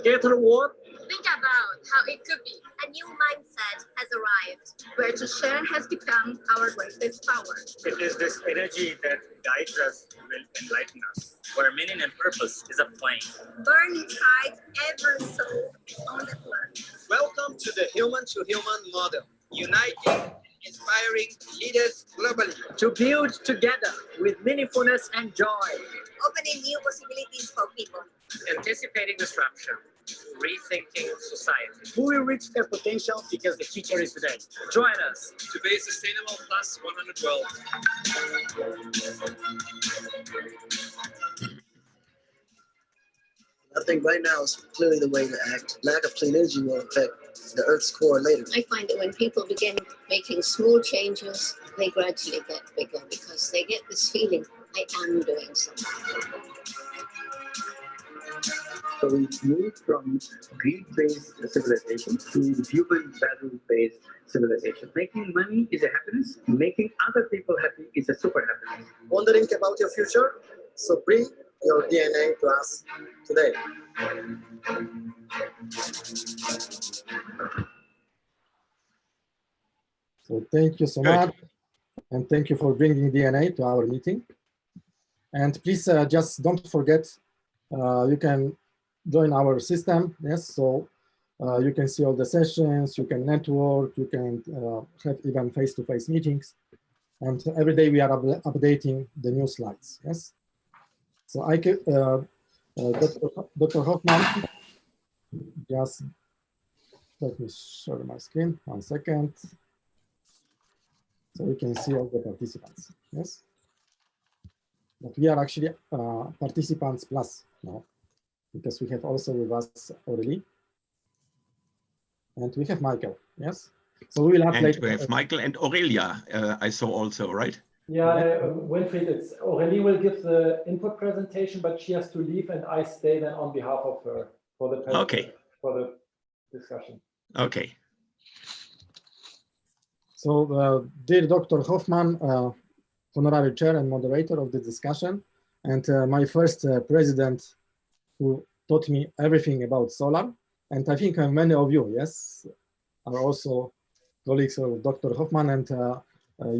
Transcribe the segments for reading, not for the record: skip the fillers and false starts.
forget what? Think about how it could be. A new mindset has arrived, where to share has become our greatest power. It is this energy that guides us, will enlighten us, where meaning and purpose is a flame. Burn inside every soul on the planet. Welcome to the human-to-human model, uniting, inspiring leaders globally. To build together with meaningfulness and joy. Opening new possibilities for people. Anticipating disruption. Rethinking society. Who will reach their potential because the future is today. Join us to be a sustainable plus 100 world. I think right now is clearly the way to act. Lack of clean energy will affect the Earth's core later. I find that when people begin making small changes, they gradually get bigger because they get this feeling, I am doing something. So we moved from greed-based civilization to human value-based civilization. Making money is a happiness. Making other people happy is a super happiness. Wondering about your future? So bring your DNA to us today. So thank you so much. And thank you for bringing DNA to our meeting. And please just don't forget, you can join our system, yes, so you can see all the sessions, you can network, you can have even face-to-face meetings, and every day we are updating the new slides, yes. So I could, Dr. Hoffman, just let me share my screen, 1 second, so we can see all the participants, yes. But we are actually participants plus now, because we have also with us Aurélie. And we have Michael, yes? So we will have and we have Michael and Aurelia, I saw also, right? Yeah, Winfried, it's Aurélie will give the input presentation, but she has to leave and I stay then on behalf of her for the discussion. Okay. So dear Dr. Hoffman, honorary chair and moderator of the discussion, and my first president who taught me everything about solar. And I think many of you, yes, are also colleagues of Dr. Hoffman, and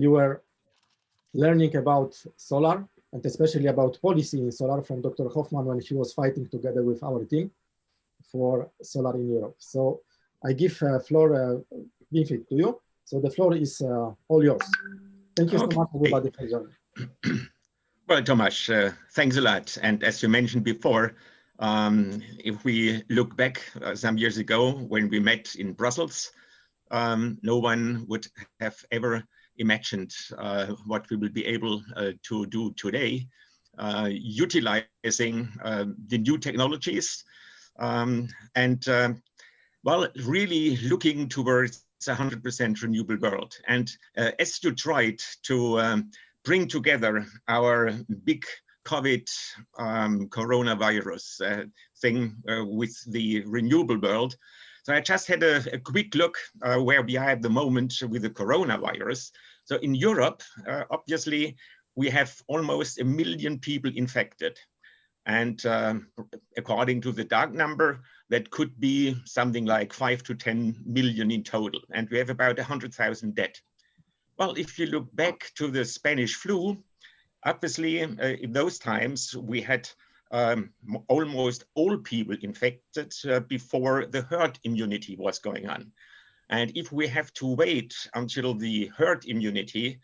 you were learning about solar and especially about policy in solar from Dr. Hoffman when he was fighting together with our team for solar in Europe. So I give floor, Winfried, to you. So the floor is all yours. Thank you so much, everybody, for joining. Well, Tomasz, thanks a lot. And as you mentioned before, if we look back some years ago when we met in Brussels, no one would have ever imagined what we will be able to do today, utilizing the new technologies and, well, really looking towards 100% renewable world. And as you tried to bring together our big COVID coronavirus thing with the renewable world. So I just had a quick look where we are at the moment with the coronavirus. So in Europe, obviously, we have almost 1 million people infected. And according to the dark number, that could be something like 5 to 10 million in total. And we have about 100,000 dead. Well, if you look back to the Spanish flu, obviously, in those times, we had almost all people infected before the herd immunity was going on. And if we have to wait until the herd immunity,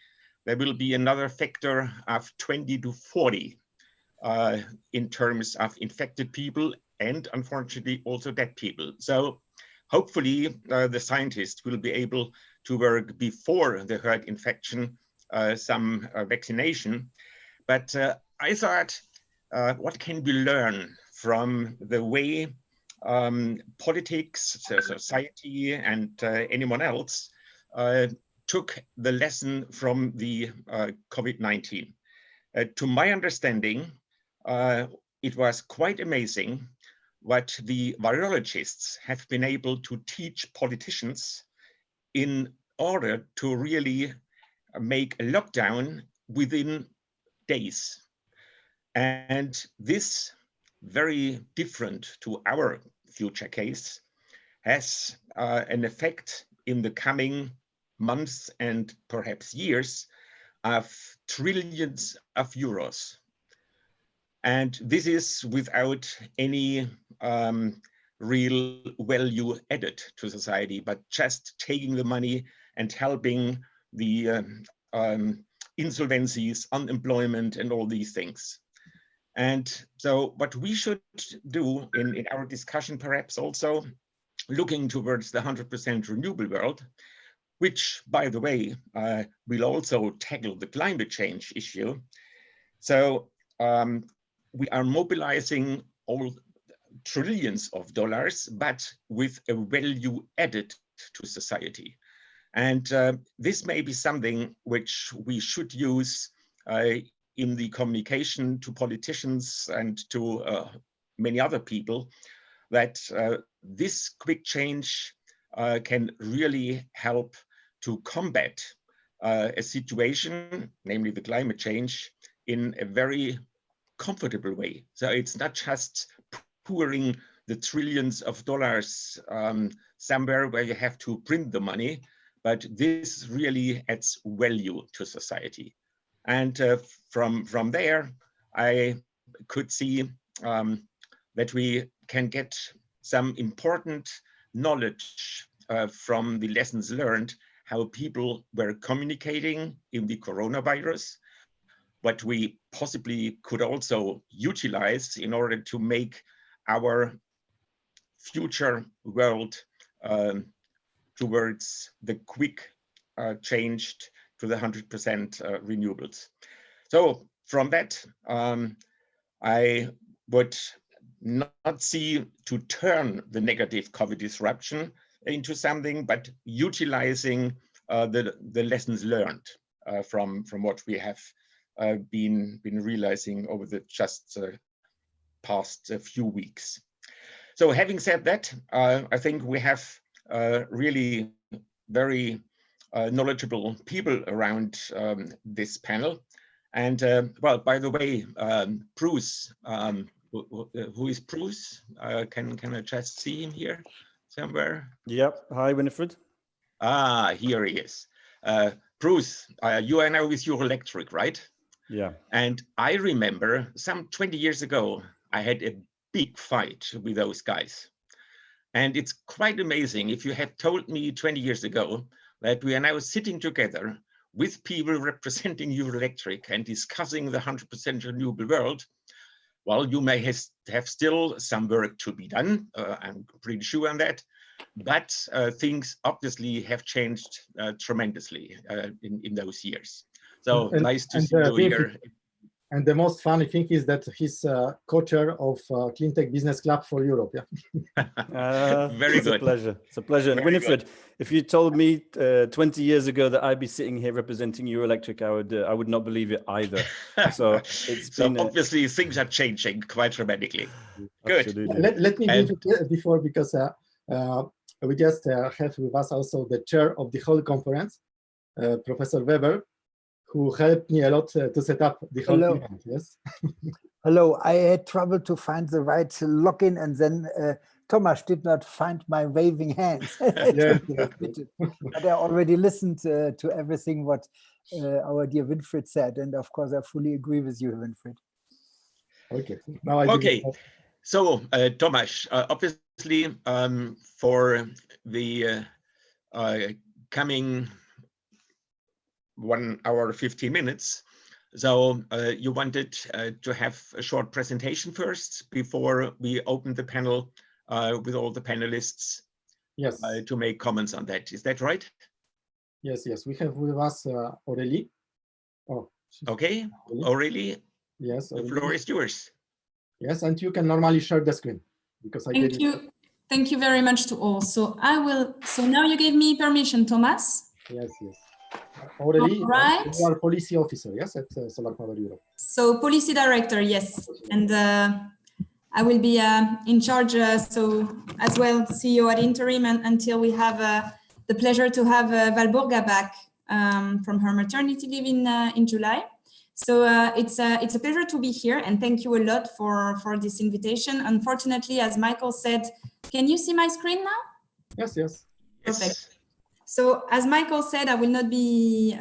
there will be another factor of 20 to 40 in terms of infected people and unfortunately also dead people. So hopefully the scientists will be able to work before the herd infection, some vaccination. But I thought, what can we learn from the way politics, society, and anyone else took the lesson from the COVID-19? To my understanding, it was quite amazing what the virologists have been able to teach politicians in order to really make a lockdown within days. And this, very different to our future case, has an effect in the coming months and perhaps years of trillions of euros. And this is without any real value added to society, but just taking the money and helping the insolvencies, unemployment, and all these things. And so what we should do in our discussion, perhaps also looking towards the 100% renewable world, which, by the way, will also tackle the climate change issue. So we are mobilizing all trillions of dollars, but with a value added to society. And this may be something which we should use in the communication to politicians and to many other people, that this quick change can really help to combat a situation, namely the climate change, in a very comfortable way. So it's not just pouring the trillions of dollars somewhere where you have to print the money, but this really adds value to society. And from there, I could see that we can get some important knowledge from the lessons learned, how people were communicating in the coronavirus, what we possibly could also utilize in order to make our future world towards the quick change to the 100% renewables. So from that, I would not see to turn the negative COVID disruption into something, but utilizing the lessons learned from what we have been realizing over the just past few weeks. So having said that, I think we have really very knowledgeable people around this panel. And well, by the way, Bruce, who is Bruce? Can I just see him here somewhere? Yep. Hi, Winifred. Ah, here he is. Bruce, you are now with Euroelectric, right? Yeah. And I remember some 20 years ago, I had a big fight with those guys. And it's quite amazing if you had told me 20 years ago that we are now sitting together with people representing Euroelectric and discussing the 100% renewable world. Well, you may have still some work to be done, I'm pretty sure on that, but things obviously have changed tremendously in those years. So nice to see you here. And the most funny thing is that he's co-chair of CleanTech Business Club for Europe. Yeah. Very good. It's a pleasure. It's a pleasure. And Winifred, if you told me 20 years ago that I'd be sitting here representing Euroelectric, I would not believe it either. So it's been obviously things are changing quite dramatically. Good. Absolutely. Let me give it before, because we just have with us also the chair of the whole conference, Professor Weber, who helped me a lot to set up the whole event. Yes. Hello. I had trouble to find the right login, and then Thomas did not find my waving hands. But I already listened to everything what our dear Winfried said, and of course I fully agree with you, Winfried. Okay. Now So Thomas, obviously for the coming 1 hour 15 minutes. So you wanted to have a short presentation first before we open the panel with all the panelists. Yes. To make comments on that. Is that right? Yes, yes. We have with us Aurélie. Oh. Okay, Aurélie. Yes. The floor is yours. Yes, and you can normally share the screen because I Thank you. Thank you very much to all. So I will. So now you gave me permission, Thomas. Yes, yes. Aurélie, right. You are policy officer, yes, at Solar Power Europe. So policy director, yes, and I will be in charge. So as well, CEO at interim, until we have the pleasure to have Valborga back from her maternity leave in July. So it's a pleasure to be here, and thank you a lot for this invitation. Unfortunately, as Michael said, Can you see my screen now? Yes, yes. Perfect. So as Michael said, I will not be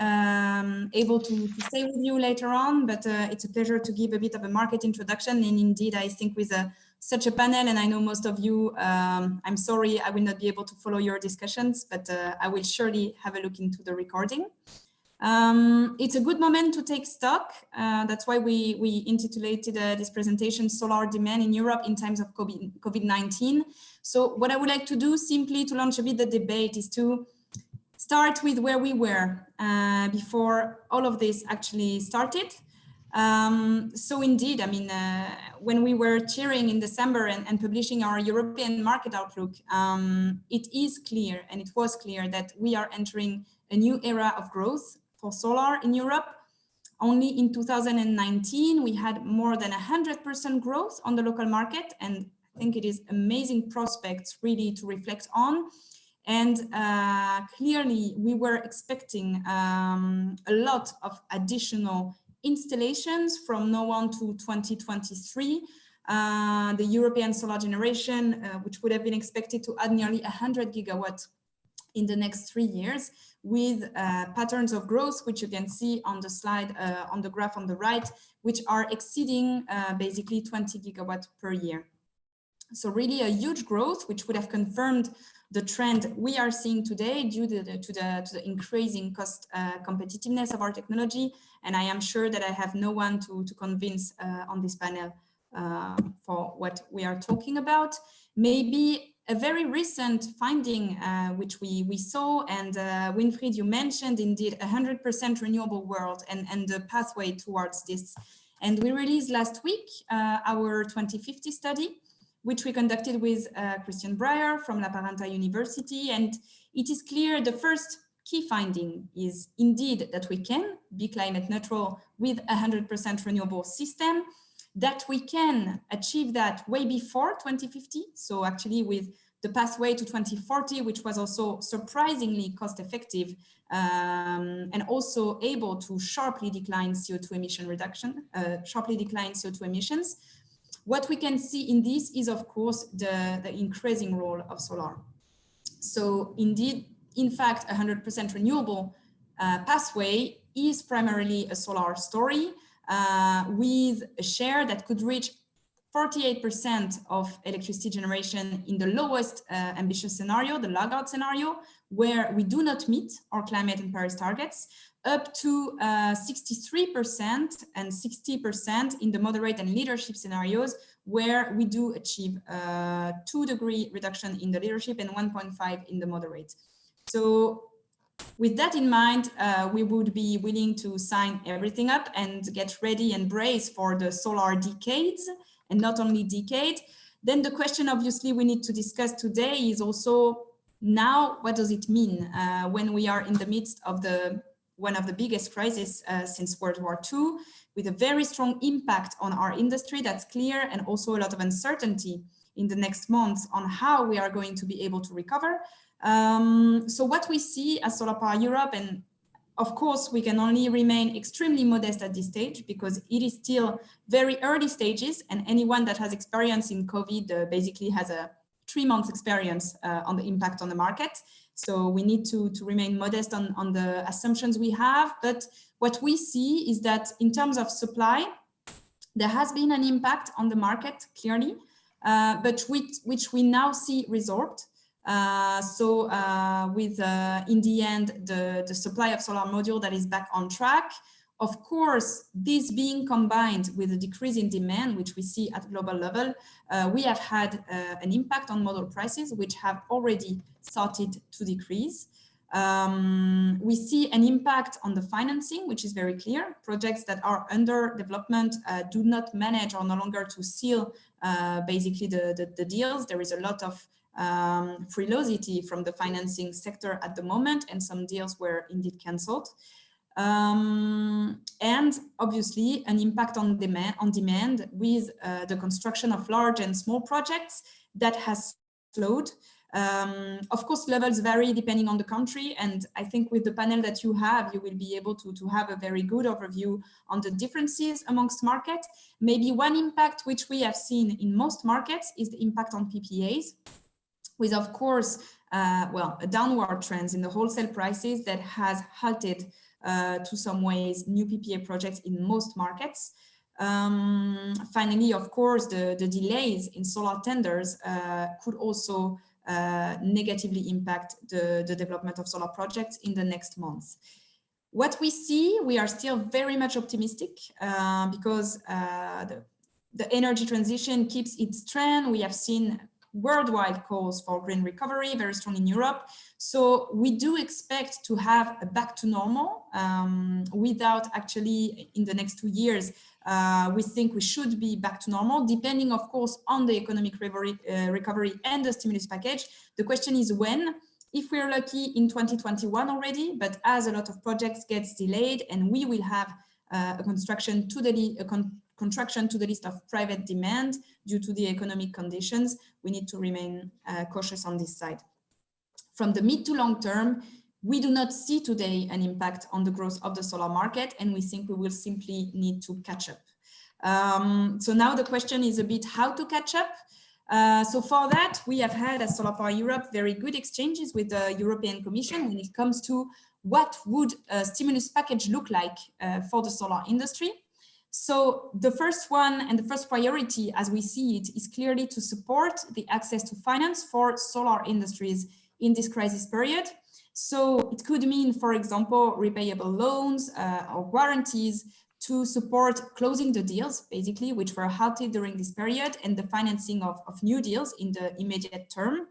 able to stay with you later on, but it's a pleasure to give a bit of a market introduction. And indeed, I think with such a panel, and I know most of you, I'm sorry, I will not be able to follow your discussions, but I will surely have a look into the recording. It's a good moment to take stock. That's why we intitulated this presentation Solar Demand in Europe in Times of COVID-19. So what I would like to do simply to launch a bit the debate is to start with where we were before all of this actually started. So indeed, I mean, when we were cheering in December and publishing our European market outlook, it is clear, and it was clear, that we are entering a new era of growth for solar in Europe. Only in 2019, we had more than 100% growth on the local market, and I think it is amazing prospects really to reflect on. And clearly, we were expecting a lot of additional installations from now on to 2023. The European solar generation, which would have been expected to add nearly 100 gigawatts in the next 3 years, with patterns of growth, which you can see on the slide, on the graph on the right, which are exceeding basically 20 gigawatts per year. So really a huge growth, which would have confirmed the trend we are seeing today due to the increasing cost competitiveness of our technology. And I am sure that I have no one to convince on this panel for what we are talking about. Maybe a very recent finding which we saw, and Winfried, you mentioned indeed 100% renewable world and the pathway towards this. And we released last week our 2050 study, which we conducted with Christian Breyer from La Parenta University. And it is clear the first key finding is indeed that we can be climate neutral with 100% renewable system, that we can achieve that way before 2050. So actually with the pathway to 2040, which was also surprisingly cost effective and also able to sharply decline CO2 emission reduction, sharply decline CO2 emissions. What we can see in this is, of course, the increasing role of solar. So indeed, in fact, 100% renewable pathway is primarily a solar story with a share that could reach 48% of electricity generation in the lowest ambitious scenario, the laggard scenario, where we do not meet our climate and Paris targets, up to 63% and 60% in the moderate and leadership scenarios, where we do achieve 2-degree reduction in the leadership and 1.5 in the moderate. So with that in mind, we would be willing to sign everything up and get ready and brace for the solar decades, and not only decade. Then the question obviously we need to discuss today is also now, what does it mean when we are in the midst of one of the biggest crises since World War II, with a very strong impact on our industry, that's clear, and also a lot of uncertainty in the next months on how we are going to be able to recover. So what we see as Solar Power Europe, and of course, we can only remain extremely modest at this stage because it is still very early stages, and anyone that has experience in COVID basically has a 3-month experience on the impact on the market. So we need to remain modest on the assumptions we have. But what we see is that in terms of supply, there has been an impact on the market, clearly, but which we now see resorbed. With in the end, the supply of solar module that is back on track. Of course, this being combined with a decrease in demand, which we see at global level, we have had an impact on module prices, which have already started to decrease. We see an impact on the financing, which is very clear. Projects that are under development do not manage or no longer to seal basically the deals. There is a lot of frilosity from the financing sector at the moment, and some deals were indeed cancelled. And obviously an impact on demand with the construction of large and small projects that has slowed. Of course, levels vary depending on the country, and I think with the panel that you have, you will be able to have a very good overview on the differences amongst markets. Maybe one impact which we have seen in most markets is the impact on PPAs. with, of course, a downward trend in the wholesale prices that has halted, to some ways, new PPA projects in most markets. Finally, of course, the delays in solar tenders could also negatively impact the development of solar projects in the next months. What we see, we are still very much optimistic because the energy transition keeps its trend. We have seen worldwide calls for green recovery, very strong in Europe. So we do expect to have a back to normal without actually in the next 2 years. We think we should be back to normal, depending, of course, on the economic recovery and the stimulus package. The question is when. If we're lucky, in 2021 already, but as a lot of projects gets delayed and we will have a contraction to the list of private demand due to the economic conditions, we need to remain cautious on this side. From the mid to long term, we do not see today an impact on the growth of the solar market, and we think we will simply need to catch up. So now the question is a bit how to catch up. So for that, we have had at Solar Power Europe very good exchanges with the European Commission when it comes to what would a stimulus package look like for the solar industry. So the first one and the first priority, as we see it, is clearly to support the access to finance for solar industries in this crisis period. So it could mean, for example, repayable loans or guarantees to support closing the deals, basically, which were halted during this period, and the financing of new deals in the immediate term.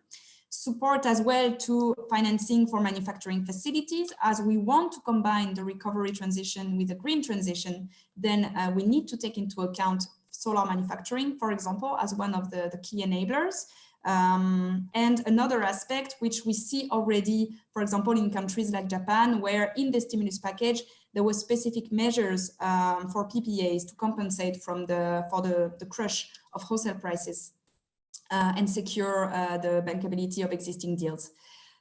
Support as well to financing for manufacturing facilities. As we want to combine the recovery transition with the green transition, then we need to take into account solar manufacturing, for example, as one of the key enablers. And another aspect, which we see already, for example, in countries like Japan, where in the stimulus package, there were specific measures for PPAs to compensate for the crush of wholesale prices and secure the bankability of existing deals.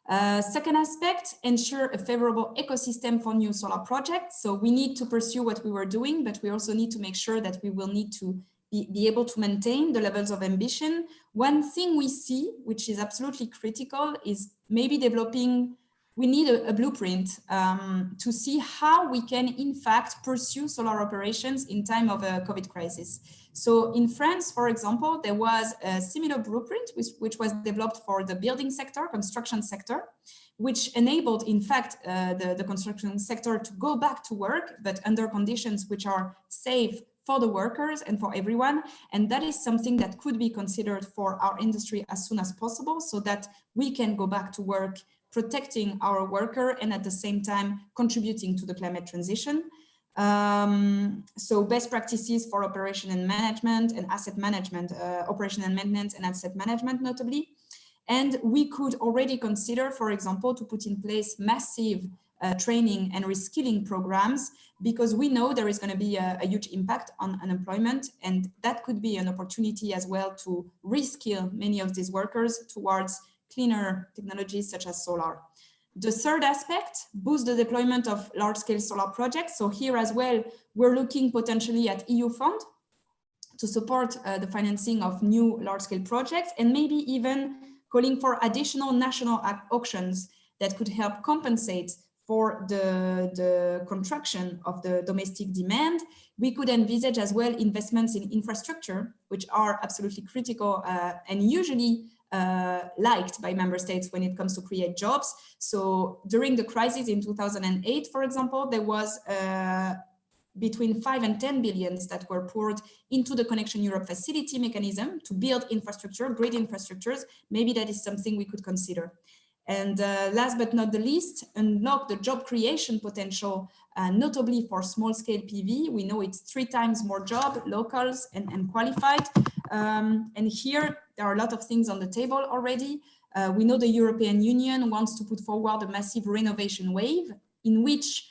Second aspect, ensure a favorable ecosystem for new solar projects. So we need to pursue what we were doing, but we also need to make sure that we will need to be able to maintain the levels of ambition. One thing we see, which is absolutely critical, is maybe developing, we need a blueprint to see how we can in fact pursue solar operations in time of a COVID crisis. So in France, for example, there was a similar blueprint which was developed for the building sector, construction sector, which enabled in fact the construction sector to go back to work, but under conditions which are safe for the workers and for everyone. And that is something that could be considered for our industry as soon as possible so that we can go back to work, protecting our worker and at the same time contributing to the climate transition. So best practices for operation and management and asset management, operation and maintenance and asset management notably. And we could already consider, for example, to put in place massive training and reskilling programs, because we know there is going to be a huge impact on unemployment, and that could be an opportunity as well to reskill many of these workers towards cleaner technologies such as solar. The third aspect, boost the deployment of large-scale solar projects. So here as well, we're looking potentially at EU fund to support the financing of new large-scale projects, and maybe even calling for additional national auctions that could help compensate for the contraction of the domestic demand. We could envisage as well investments in infrastructure, which are absolutely critical and usually liked by member states when it comes to create jobs. So during the crisis in 2008, for example, there was between 5 and 10 billions that were poured into the Connection Europe facility mechanism to build infrastructure, grid infrastructures. Maybe that is something we could consider. And last but not the least, unlock the job creation potential, notably for small-scale PV. We know it's 3 times more job, locals and qualified. And here, there are a lot of things on the table already. We know the European Union wants to put forward a massive renovation wave in which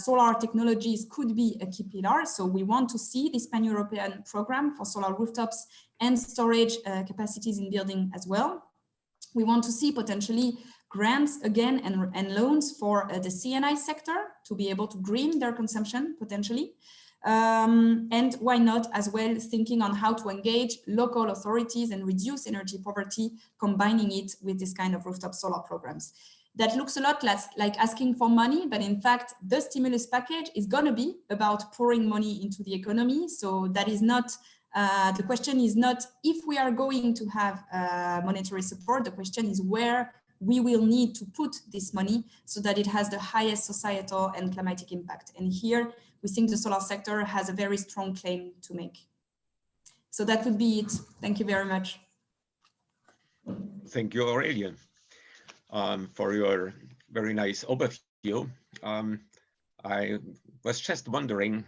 solar technologies could be a key pillar. So we want to see this pan-European program for solar rooftops and storage capacities in building as well. We want to see potentially grants again and loans for the C&I sector to be able to green their consumption potentially. And why not as well thinking on how to engage local authorities and reduce energy poverty, combining it with this kind of rooftop solar programs. That looks a lot less like asking for money, but in fact, the stimulus package is going to be about pouring money into the economy. So that is not, the question is not if we are going to have monetary support, the question is where we will need to put this money so that it has the highest societal and climatic impact. And here, we think the solar sector has a very strong claim to make. So that would be it. Thank you very much. Thank you, Aurelien, for your very nice overview. I was just wondering,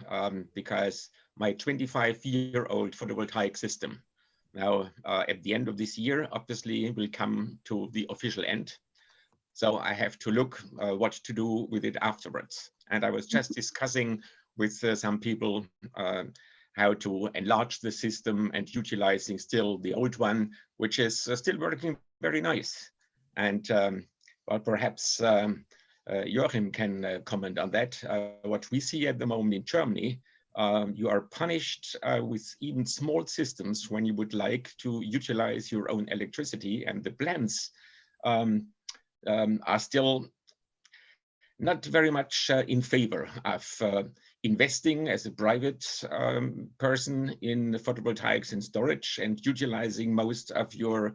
because my 25-year-old photovoltaic system now at the end of this year, obviously will come to the official end. So I have to look what to do with it afterwards. And I was just discussing with some people how to enlarge the system and utilizing still the old one, which is still working very nice. And well, perhaps Joachim can comment on that. What we see at the moment in Germany, you are punished with even small systems when you would like to utilize your own electricity, and the plans are still not very much in favor of investing as a private person in photovoltaics and storage and utilizing most of your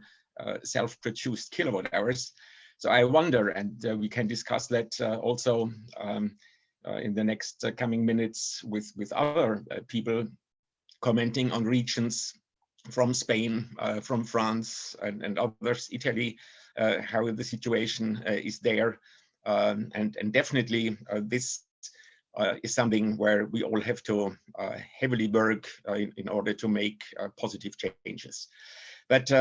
self-produced kilowatt hours. So I wonder, and we can discuss that also in the next coming minutes with other people commenting on regions from Spain, from France, and others, Italy, how the situation is there. And definitely this is something where we all have to heavily work in order to make positive changes. But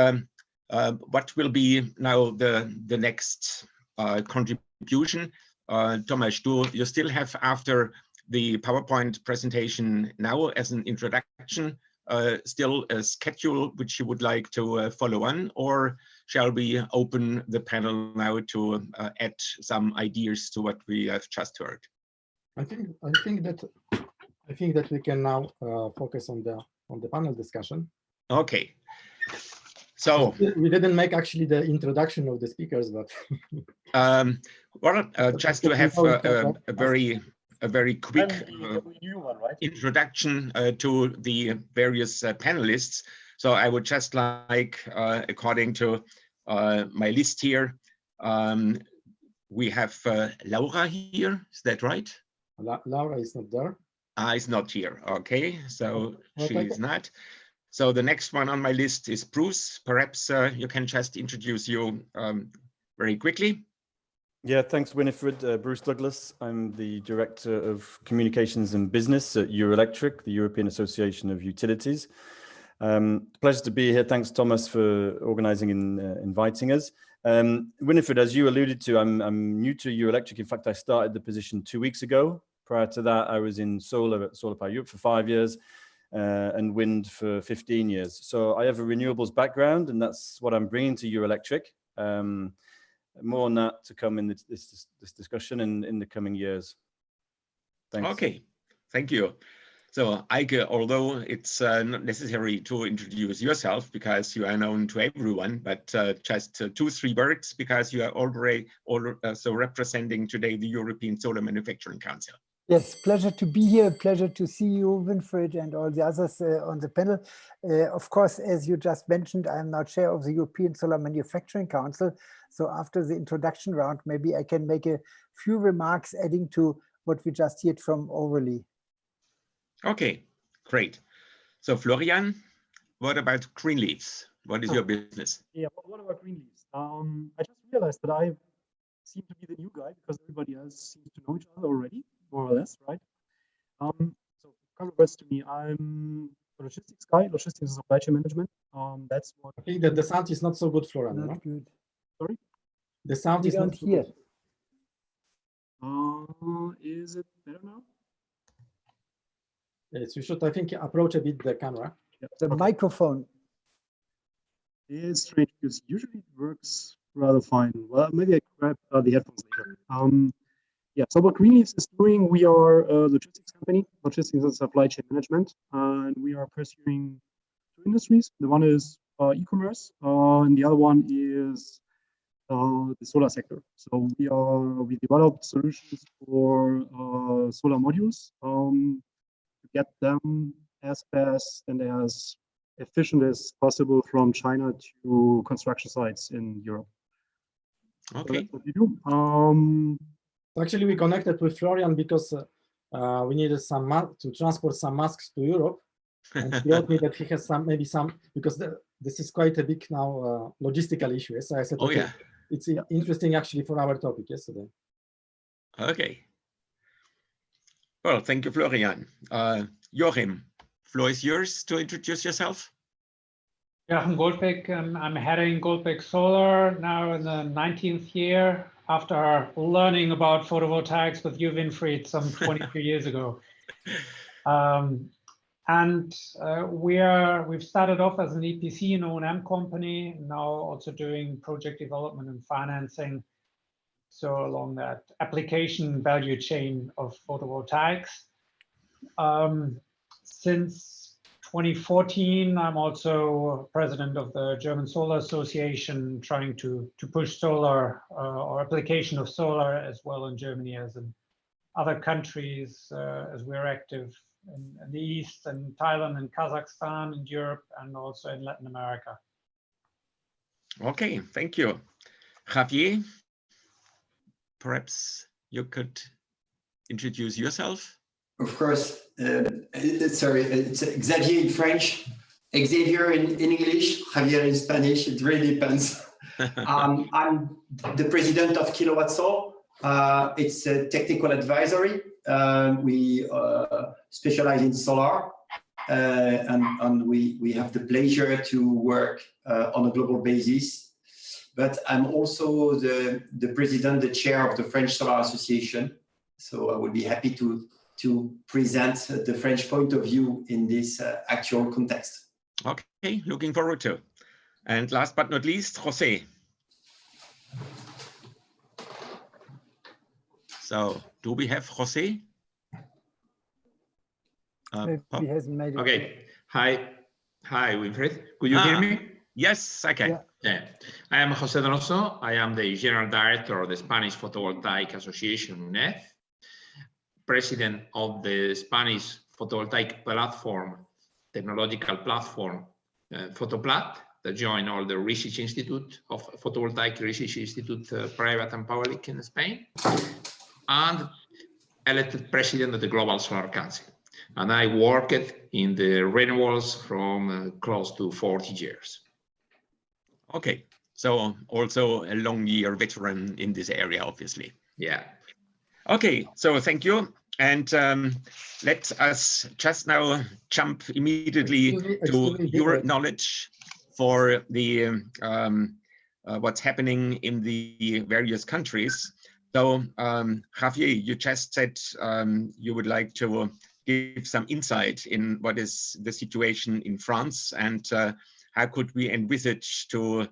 what will be now the next contribution? Tomasz, you still have, after the PowerPoint presentation now as an introduction, still a schedule which you would like to follow on, or shall we open the panel now to add some ideas to what we have just heard? I think that we can now focus on the panel discussion. Okay. So we didn't make actually the introduction of the speakers, but well, just to have a very quick introduction to the various panelists. So I would just like, according to my list here, we have Laura here. Is that right? Laura is not there. Is not here. Okay, so she is not. So the next one on my list is Bruce. Perhaps you can just introduce you very quickly. Yeah, thanks, Winifred. Bruce Douglas. I'm the Director of Communications and Business at Eurelectric, the European Association of Utilities. Pleasure to be here. Thanks, Thomas, for organizing and inviting us. Winifred, as you alluded to, I'm new to Eurelectric. In fact, I started the position 2 weeks ago. Prior to that, I was in solar at Solar Power Europe for 5 years. And wind for 15 years. So I have a renewables background, and that's what I'm bringing to Eurelectric. More on that to come in this discussion in the coming years. Thanks. Okay, thank you. So Eike, although it's not necessary to introduce yourself because you are known to everyone, but just 2-3 words because you are already also representing today the European Solar Manufacturing Council. Yes, pleasure to be here. Pleasure to see you, Winfried, and all the others on the panel. Of course, as you just mentioned, I am now chair of the European Solar Manufacturing Council. So after the introduction round, maybe I can make a few remarks adding to what we just heard from Aurelie. Okay, great. So Florian, what about Greenleafs? What is your business? Yeah, what about Greenleafs? I just realized that I seem to be the new guy because everybody else seems to know each other already, more or less, right? So a couple of words to me. I'm a logistics guy, logistics and supply chain management. That's what I think that the sound is not so good, Florian. Not good. Sorry? The sound is not here. Is it better now? Yes, you should, I think, approach a bit the camera. Yeah. The microphone. It's strange because usually it works rather fine. Well, maybe I grab the headphones later. yeah, so what Greenleafs is doing, we are a logistics company, logistics and supply chain management, and we are pursuing two industries. The one is e-commerce, and the other one is the solar sector. So we developed solutions for solar modules to get them as fast and as efficient as possible from China to construction sites in Europe. Okay. So that's what we do. Actually, we connected with Florian because we needed to transport some masks to Europe. And he told me that he has maybe some, because this is quite a big now logistical issue. Yes? So I said, okay, it's interesting actually for our topic yesterday. Okay. Well, thank you, Florian. Joachim, floor is yours to introduce yourself. Joachim Goldbeck, I'm heading Goldbeck Solar now in the 19th year after learning about photovoltaics with you, Winfried, some 22 years ago. We've started off as an EPC and O&M company, now also doing project development and financing. So along that application value chain of photovoltaics. Since 2014, I'm also president of the German Solar Association, trying to push solar or application of solar as well in Germany as in other countries, as we're active in the East and Thailand and Kazakhstan and Europe and also in Latin America. Okay, thank you. Javier, perhaps you could introduce yourself. Of course. Sorry, it's Xavier in French, Xavier in English, Javier in Spanish. It really depends. I'm the president of Kilowatt Solar. It's a technical advisory. We specialize in solar, and we have the pleasure to work on a global basis. But I'm also the president, the chair of the French Solar Association. So I would be happy to present the French point of view in this actual context. Okay, looking forward to. And last but not least, José. So, do we have José? He hasn't made it. Okay. Hi, Winfried. Could you hear me? Yes, I can. Yeah. I am José Donoso. I am the General Director of the Spanish Photovoltaic Association, UNEF, President of the Spanish Photovoltaic Platform, technological platform, Photoplat, that join all the research institute of Photovoltaic Research Institute, private and public in Spain, and elected President of the Global Solar Council. And I worked in the renewables from close to 40 years. Okay, so also a long year veteran in this area, obviously. Yeah. Okay, so thank you. And let us just now jump immediately to your knowledge for the what's happening in the various countries. So Javier, you just said you would like to give some insight in what is the situation in France and how could we envisage to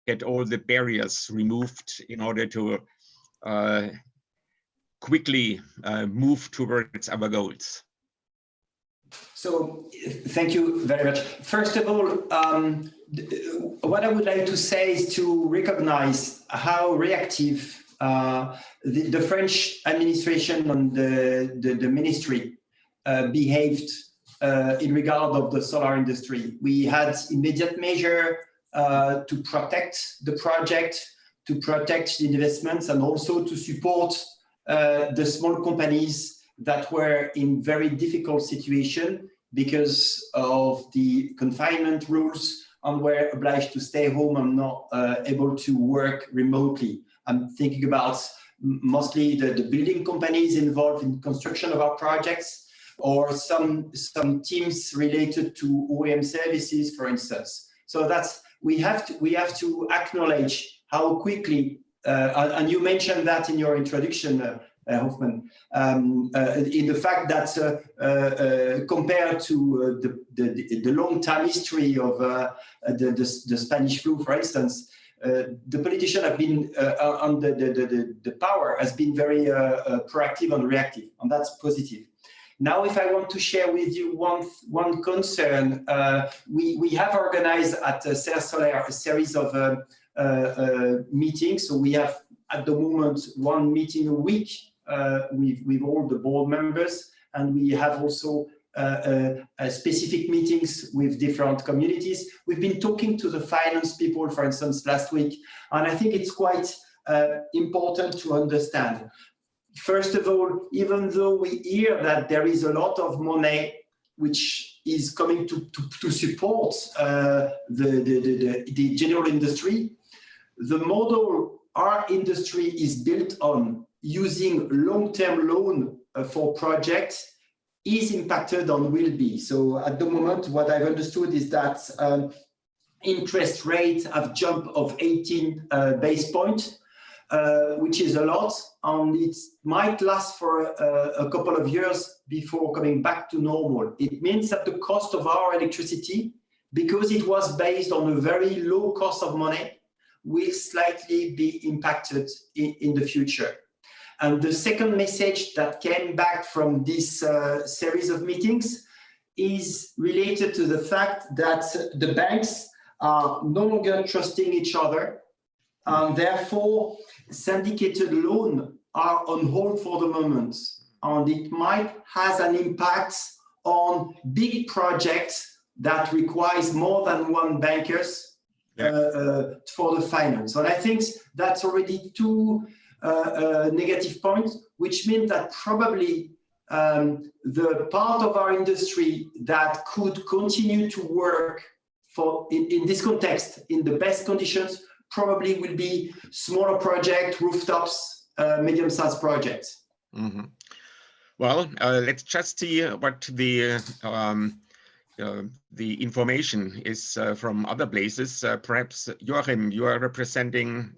get all the barriers removed in order to quickly move towards our goals. So thank you very much. First of all, what I would like to say is to recognize how reactive the French administration and the ministry behaved in regard of the solar industry. We had immediate measure to protect the project, to protect the investments, and also to support the small companies that were in very difficult situation because of the confinement rules and were obliged to stay home and not able to work remotely. I'm thinking about mostly the building companies involved in construction of our projects, or some teams related to OEM services, for instance. So that's we have to acknowledge how quickly, and you mentioned that in your introduction, Hoffman, in the fact that compared to the long time history of the Spanish flu, for instance, the politicians have been on the power has been very proactive and reactive, and that's positive. Now, if I want to share with you one concern, we have organized at Serre Solaire a series of meetings. So we have at the moment one meeting a week with all the board members, and we have also specific meetings with different communities. We've been talking to the finance people, for instance, last week, and I think it's quite important to understand. First of all, even though we hear that there is a lot of money which is coming to support the general industry, the model our industry is built on, using long-term loan for projects, is impacted and will be. So at the moment, what I've understood is that interest rates have jumped of 18 base points, which is a lot, and it might last for a couple of years before coming back to normal. It means that the cost of our electricity, because it was based on a very low cost of money, will slightly be impacted in the future. And the second message that came back from this series of meetings is related to the fact that the banks are no longer trusting each other, and therefore syndicated loans are on hold for the moment, and it might have an impact on big projects that requires more than one bankers for the finance. And I think that's already two negative points, which means that probably the part of our industry that could continue to work in this context, in the best conditions, probably will be smaller projects, rooftops, medium-sized projects. Mm-hmm. Well, let's just see what the information is from other places. Perhaps Joachim, you are representing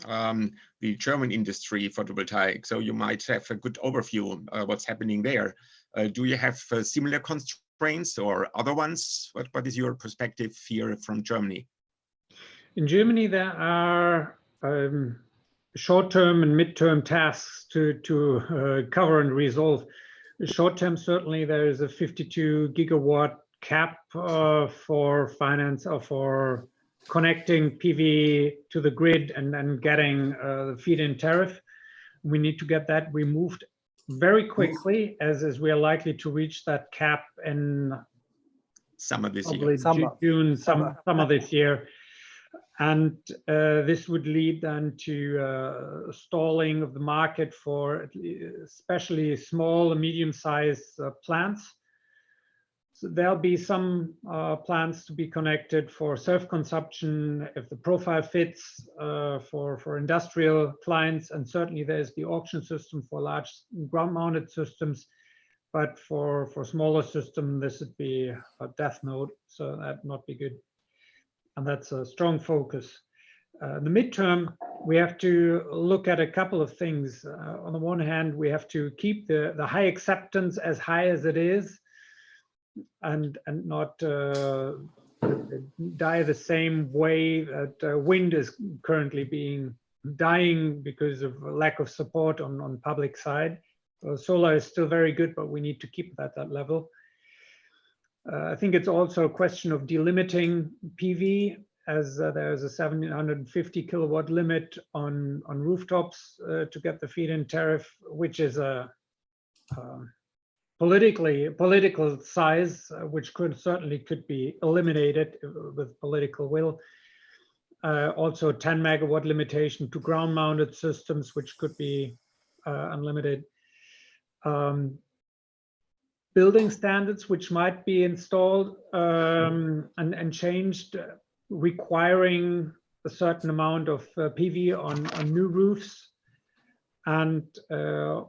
the German industry photovoltaic, so you might have a good overview of what's happening there. Do you have similar constraints or other ones? What is your perspective here from Germany? In Germany, there are short-term and mid-term tasks to cover and resolve. Short-term, certainly, there is a 52 gigawatt cap for finance or for connecting PV to the grid and getting the feed-in tariff. We need to get that removed very quickly, as we are likely to reach that cap in summer this year. June, summer this year. And this would lead then to stalling of the market for especially small and medium-sized plants. So there'll be some plants to be connected for self-consumption if the profile fits for industrial clients, and certainly there's the auction system for large ground-mounted systems. But for smaller systems, this would be a death node, so that'd not be good. And that's a strong focus. In the midterm, we have to look at a couple of things. On the one hand, we have to keep the high acceptance as high as it is, and not die the same way that wind is currently dying because of lack of support on public side. Solar is still very good, but we need to keep it at that level. I think it's also a question of delimiting PV, as there's a 750 kilowatt limit on rooftops to get the feed-in tariff, which is a political size, which certainly could be eliminated with political will. Also 10 megawatt limitation to ground-mounted systems, which could be unlimited. Building standards which might be installed and changed, requiring a certain amount of PV on new roofs. And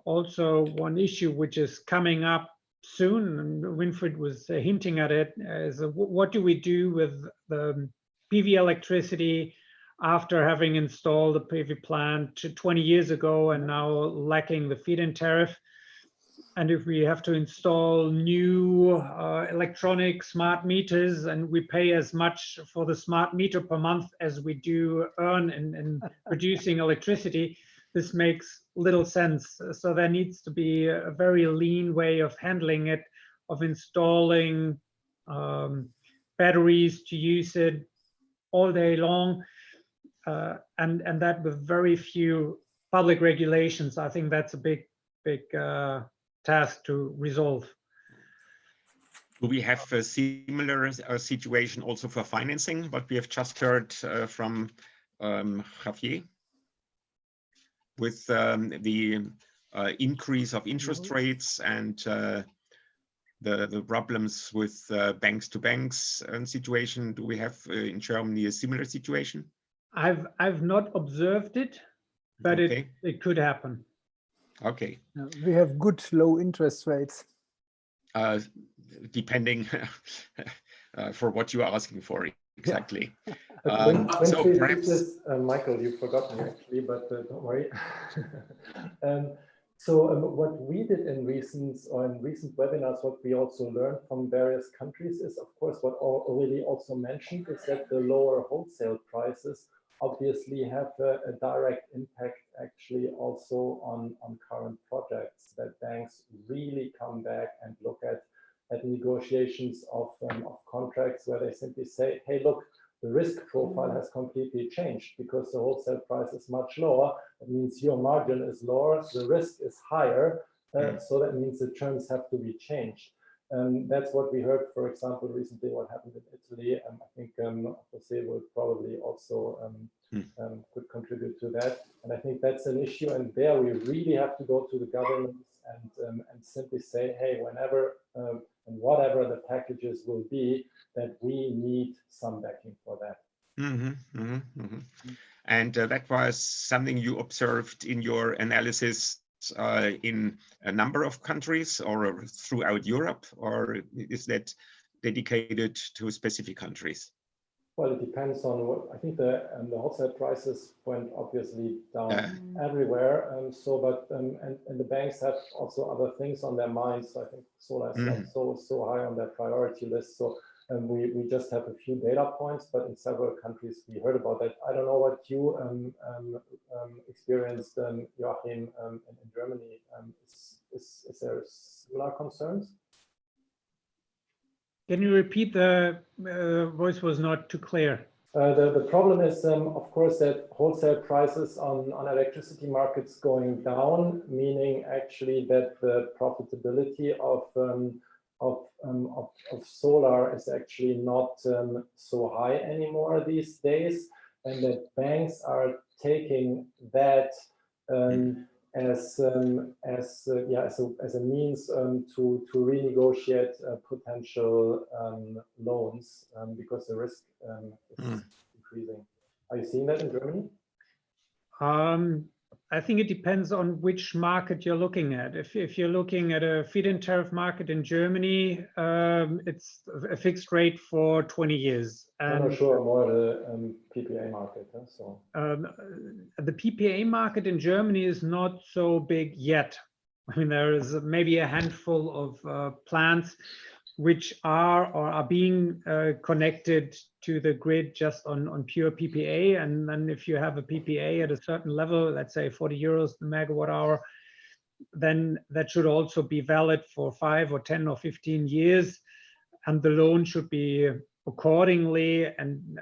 also one issue which is coming up soon, and Winfried was hinting at it, is what do we do with the PV electricity after having installed the PV plant 20 years ago and now lacking the feed-in tariff? And if we have to install new electronic smart meters and we pay as much for the smart meter per month as we do earn in producing electricity, this makes little sense. So there needs to be a very lean way of handling it, of installing batteries to use it all day long, and that with very few public regulations. I think that's a big task to resolve. Do we have a similar situation also for financing, what we have just heard from Javier, with the increase of interest rates and the problems with banks to banks situation? Do we have in Germany a similar situation? I've not observed it, but okay. it could happen. Okay. We have good low interest rates. Depending for what you are asking for, exactly. So perhaps Michael, you forgot me actually, but don't worry. What we did in recent webinars, what we also learned from various countries is, of course, what already also mentioned, is that the lower wholesale prices obviously have a direct impact actually also on current projects, that banks really come back and look at negotiations of contracts where they simply say, hey, look, the risk profile has completely changed because the wholesale price is much lower. That means your margin is lower, the risk is higher. So that means the terms have to be changed. That's what we heard, for example, recently what happened in Italy. I think Jose will probably also could contribute to that. And I think that's an issue. And there we really have to go to the governments and simply say, hey, whenever and whatever the packages will be, that we need some backing for that. And that was something you observed in your analysis in a number of countries or throughout Europe, or is that dedicated to specific countries? Well, it depends on what I think the wholesale prices went obviously down everywhere. And the banks have also other things on their minds. So I think solar is not so high on their priority list. So we just have a few data points, but in several countries we heard about that. I don't know what you experienced, Joachim, in Germany. Is there similar concerns? Can you repeat? The voice was not too clear. The problem is, of course, that wholesale prices on electricity markets going down, meaning actually that the profitability of solar is actually not so high anymore these days, and that banks are taking that as a means to renegotiate potential loans because the risk is increasing. Are you seeing that in Germany? I think it depends on which market you're looking at. If you're looking at a feed-in tariff market in Germany, it's a fixed rate for 20 years. I'm not sure more the PPA market. So the PPA market in Germany is not so big yet. I mean, there is maybe a handful of plants which are being connected to the grid just on pure PPA. And then if you have a PPA at a certain level, let's say 40 euros per megawatt hour, then that should also be valid for 5 or 10 or 15 years. And the loan should be accordingly and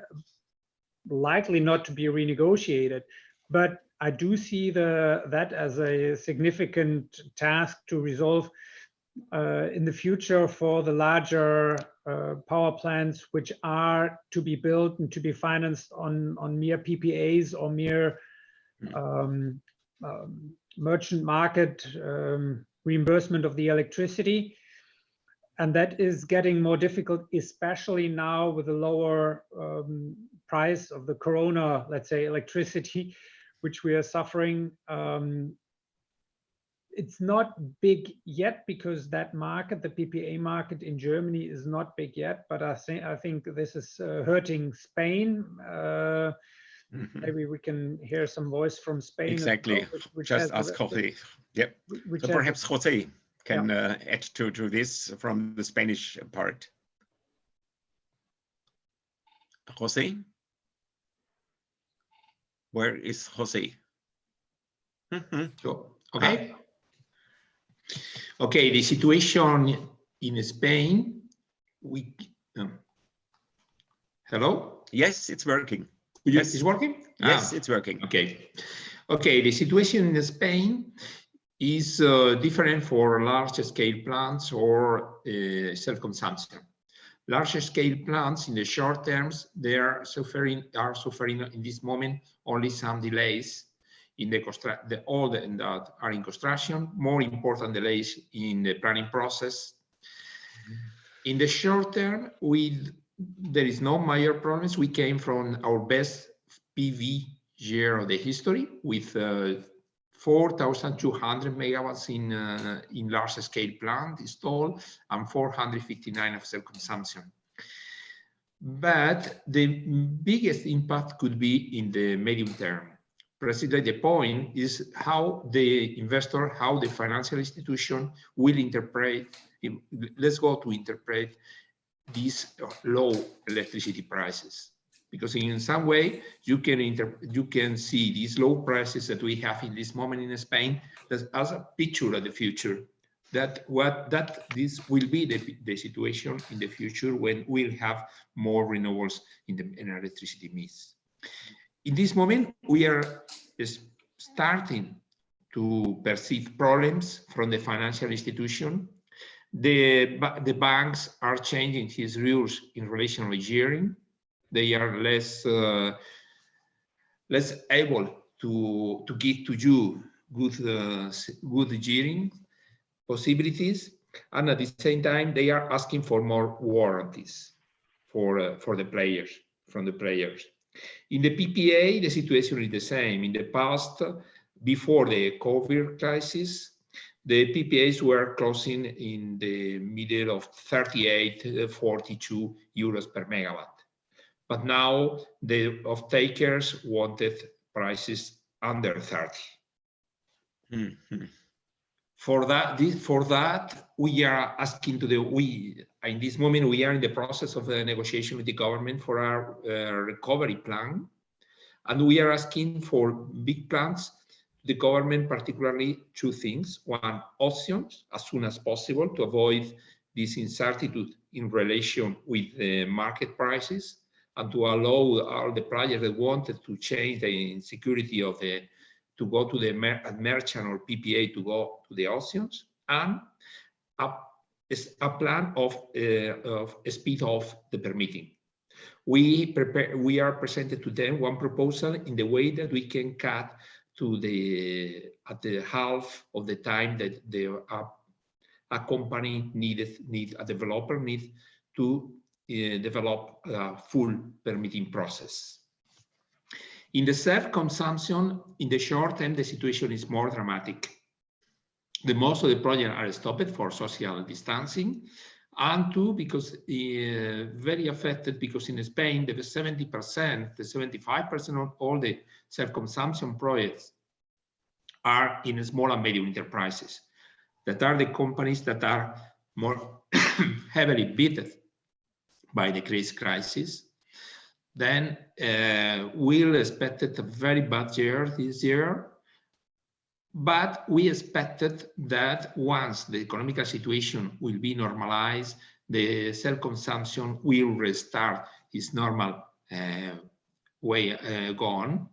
likely not to be renegotiated. But I do see that as a significant task to resolve in the future for the larger power plants, which are to be built and to be financed on mere PPAs or mere merchant market reimbursement of the electricity. And that is getting more difficult, especially now with the lower price of the Corona, let's say, electricity, which we are suffering. It's not big yet because that market, the PPA market in Germany, is not big yet. But I think this is hurting Spain. Maybe we can hear some voice from Spain. Exactly. Which just ask Jose. Yep. So perhaps Jose can add to this from the Spanish part. Jose? Where is Jose? So, okay. Okay, the situation in Spain, hello? Yes, it's working. Yes, it's working? Yes, it's working. Okay. Okay, the situation in Spain is different for large-scale plants or self-consumption. Large-scale plants in the short terms, they are suffering in this moment only some delays in all that are in construction, more important delays in the planning process. In the short term, there is no major problems. We came from our best PV year of the history with 4,200 megawatts in large-scale plant installed and 459 of self-consumption. But the biggest impact could be in the medium term. Precisely, the point is how the investor, how the financial institution will interpret. Let's go to interpret these low electricity prices, because in some way you can see these low prices that we have in this moment in Spain as a picture of the future. This will be the situation in the future when we'll have more renewables in the electricity mix. In this moment, we are starting to perceive problems from the financial institution. The banks are changing his rules in relation with gearing. They are less able to give to you good gearing possibilities, and at the same time they are asking for more warranties for the players, from the players. In the PPA, the situation is the same. In the past, before the COVID crisis, the PPAs were closing in the middle of 38, 42 euros per megawatt. But now the off-takers wanted prices under 30. Mm-hmm. For that, we are asking in this moment, we are in the process of a negotiation with the government for our recovery plan. And we are asking for big plans, the government, particularly two things. One, options as soon as possible to avoid this uncertainty in relation with the market prices, and to allow all the players that wanted to change the insecurity of to go to the merchant or PPA to go to the auctions, and a plan of speed of the permitting. We are presented to them one proposal in the way that we can cut to at the half of the time that a company a developer needs to develop a full permitting process. In the self-consumption, in the short term, the situation is more dramatic. Most of the projects are stopped for social distancing, and two, because very affected, because in Spain, the 70%, the 75% of all the self-consumption projects are in small and medium enterprises. That are the companies that are more heavily bitten by the crisis. Then we expected a very bad year this year, but we expected that once the economic situation will be normalized, the self-consumption will restart its normal way gone.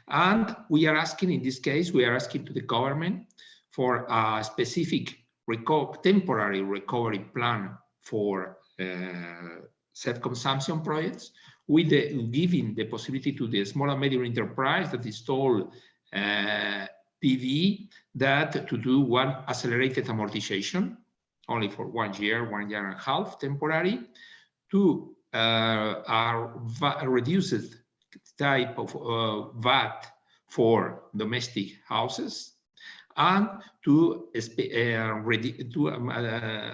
And we are asking, in this case, we are asking to the government for a specific temporary recovery plan for self-consumption projects, with giving the possibility to the small and medium enterprise that install PV that to do one accelerated amortization, only for 1 year, 1.5 years temporary, to a reduced type of VAT for domestic houses, and to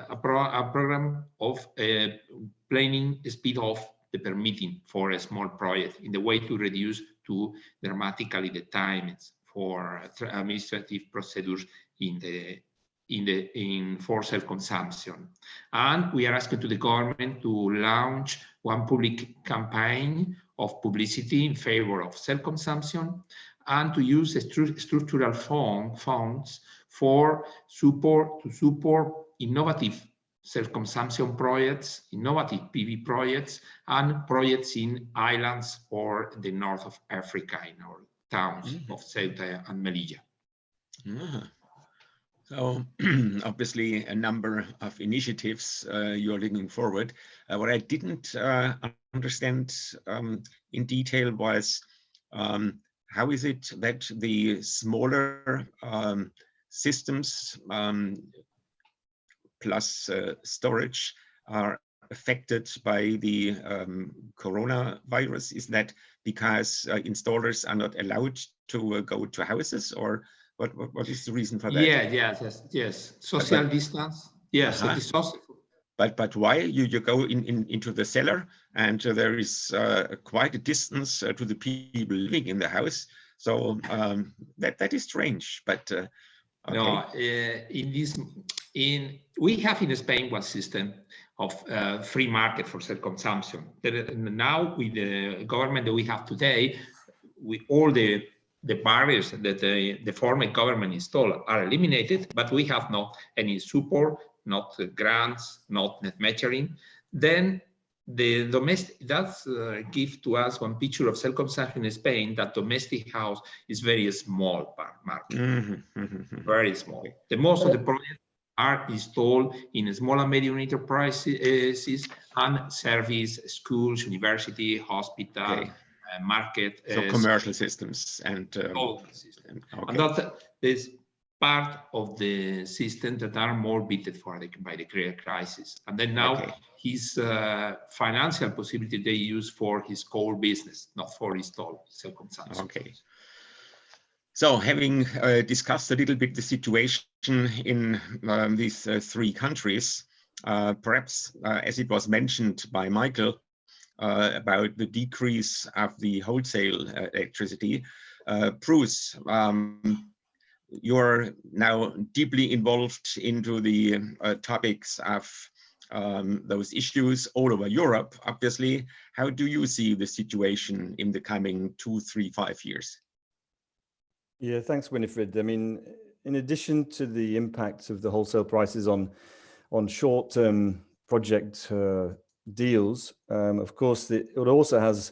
a program of planning speed of the permitting for a small project in the way to reduce dramatically the times for administrative procedures in for self-consumption. And we are asking to the government to launch one public campaign of publicity in favor of self-consumption and to use structural funds for support innovative self-consumption projects, innovative PV projects, and projects in islands or the north of Africa in our towns of Ceuta and Melilla. So obviously a number of initiatives you're looking forward. What I didn't understand in detail was how is it that the smaller systems plus storage are affected by the coronavirus? Is that because installers are not allowed to go to houses, or what is the reason for that? Yes. Social distance. Yes, it is social. But why you go into the cellar and there is quite a distance to the people living in the house? So that is strange. But okay. No, we have in Spain one system of free market for self-consumption. Now with the government that we have today, with all the barriers that the former government installed are eliminated, but we have not any support, not grants, not net metering. Then the domestic, that's give to us one picture of self-consumption in Spain, that domestic house is very small market, very small. The most of the projects are installed in small and medium enterprises and service schools, university, hospital, market. So commercial systems and systems. And that is part of the system that are more beaten by the crisis. And then now his financial possibility they use for his core business, not for install self-consumption. Okay. So having discussed a little bit the situation in these three countries, perhaps as it was mentioned by Michael, about the decrease of the wholesale electricity. Bruce, you're now deeply involved into the topics of those issues all over Europe, obviously. How do you see the situation in the coming 2, 3, 5 years? Yeah, thanks, Winifred. I mean, in addition to the impact of the wholesale prices on short-term project deals, of course, it also has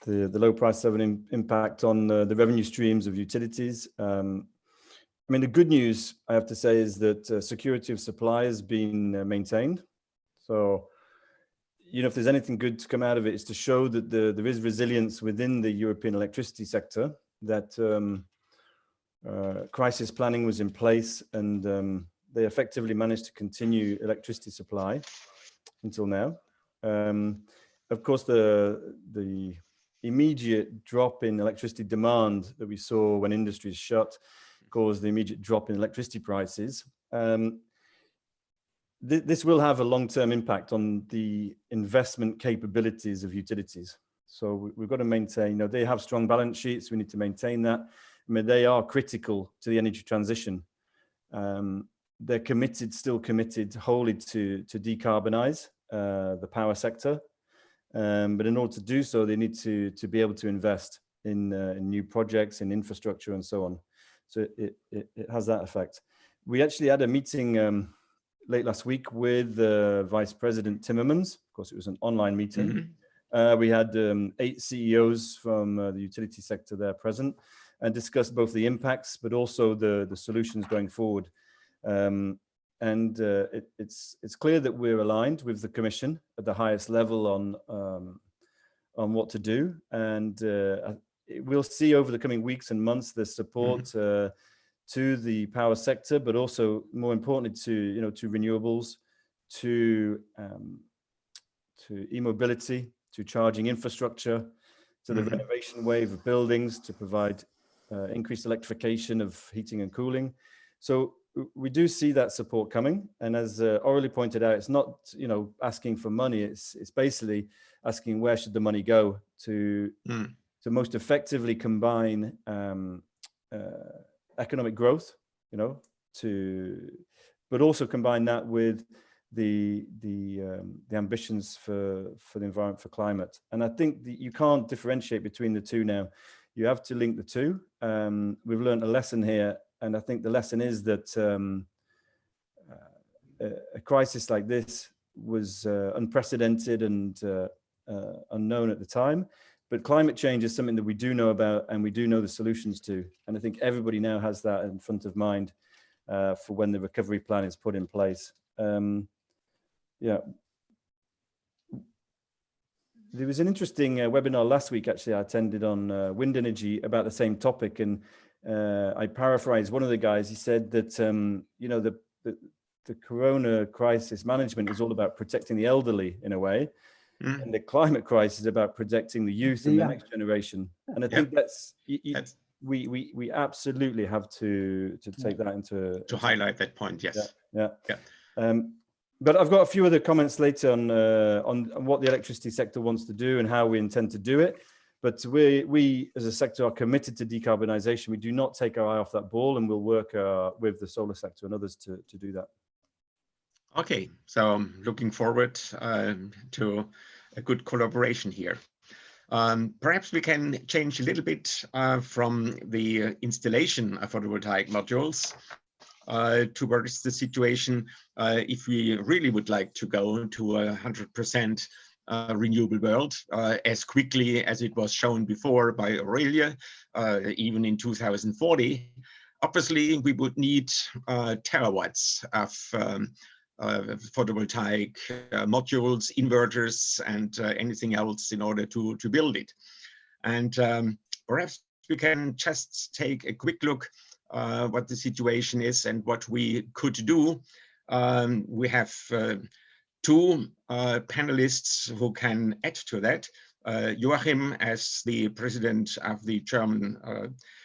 the low price have an impact on the revenue streams of utilities. I mean, the good news, I have to say, is that security of supply has been maintained. So, you know, if there's anything good to come out of it, is to show that there is resilience within the European electricity sector, that crisis planning was in place, and they effectively managed to continue electricity supply until now. Of course, the immediate drop in electricity demand that we saw when industries shut caused the immediate drop in electricity prices. This will have a long-term impact on the investment capabilities of utilities. So we've got to maintain, you know, they have strong balance sheets. We need to maintain that. I mean, they are critical to the energy transition. They're still committed wholly to decarbonize the power sector. But in order to do so, they need to be able to invest in new projects, in infrastructure, and so on. So it has that effect. We actually had a meeting late last week with Vice President Timmermans. Of course, it was an online meeting. We had 8 CEOs from the utility sector there present and discussed both the impacts, but also the solutions going forward. It's clear that we're aligned with the Commission at the highest level on what to do. And we'll see over the coming weeks and months the support to the power sector, but also more importantly to renewables, to e-mobility, to charging infrastructure, to the renovation wave of buildings, to provide increased electrification of heating and cooling. So we do see that support coming. And as Aurelie pointed out, it's not, you know, asking for money. It's basically asking where should the money go to most effectively combine economic growth, you know, but also combine that with the ambitions for the environment, for climate. And I think that you can't differentiate between the two now. You have to link the two. We've learned a lesson here, and I think the lesson is that a crisis like this was unprecedented and unknown at the time. But climate change is something that we do know about, and we do know the solutions to. And I think everybody now has that in front of mind for when the recovery plan is put in place. Yeah. There was an interesting webinar last week, actually, I attended on wind energy about the same topic. And I paraphrased one of the guys. He said that, you know, the corona crisis management is all about protecting the elderly in a way. And the climate crisis is about protecting the youth and the next generation. And I think we absolutely have to take that into highlight that point. Yes. Yeah. But I've got a few other comments later on what the electricity sector wants to do and how we intend to do it. But we as a sector are committed to decarbonisation. We do not take our eye off that ball, and we'll work with the solar sector and others to do that. Okay, so I'm looking forward to a good collaboration here. Perhaps we can change a little bit from the installation of photovoltaic modules towards the situation if we really would like to go to a 100% renewable world as quickly as it was shown before by Aurelia, even in 2040. Obviously, we would need terawatts of photovoltaic modules, inverters, and anything else in order to build it. And perhaps we can just take a quick look what the situation is and what we could do. We have two panelists who can add to that. Joachim as the president of the German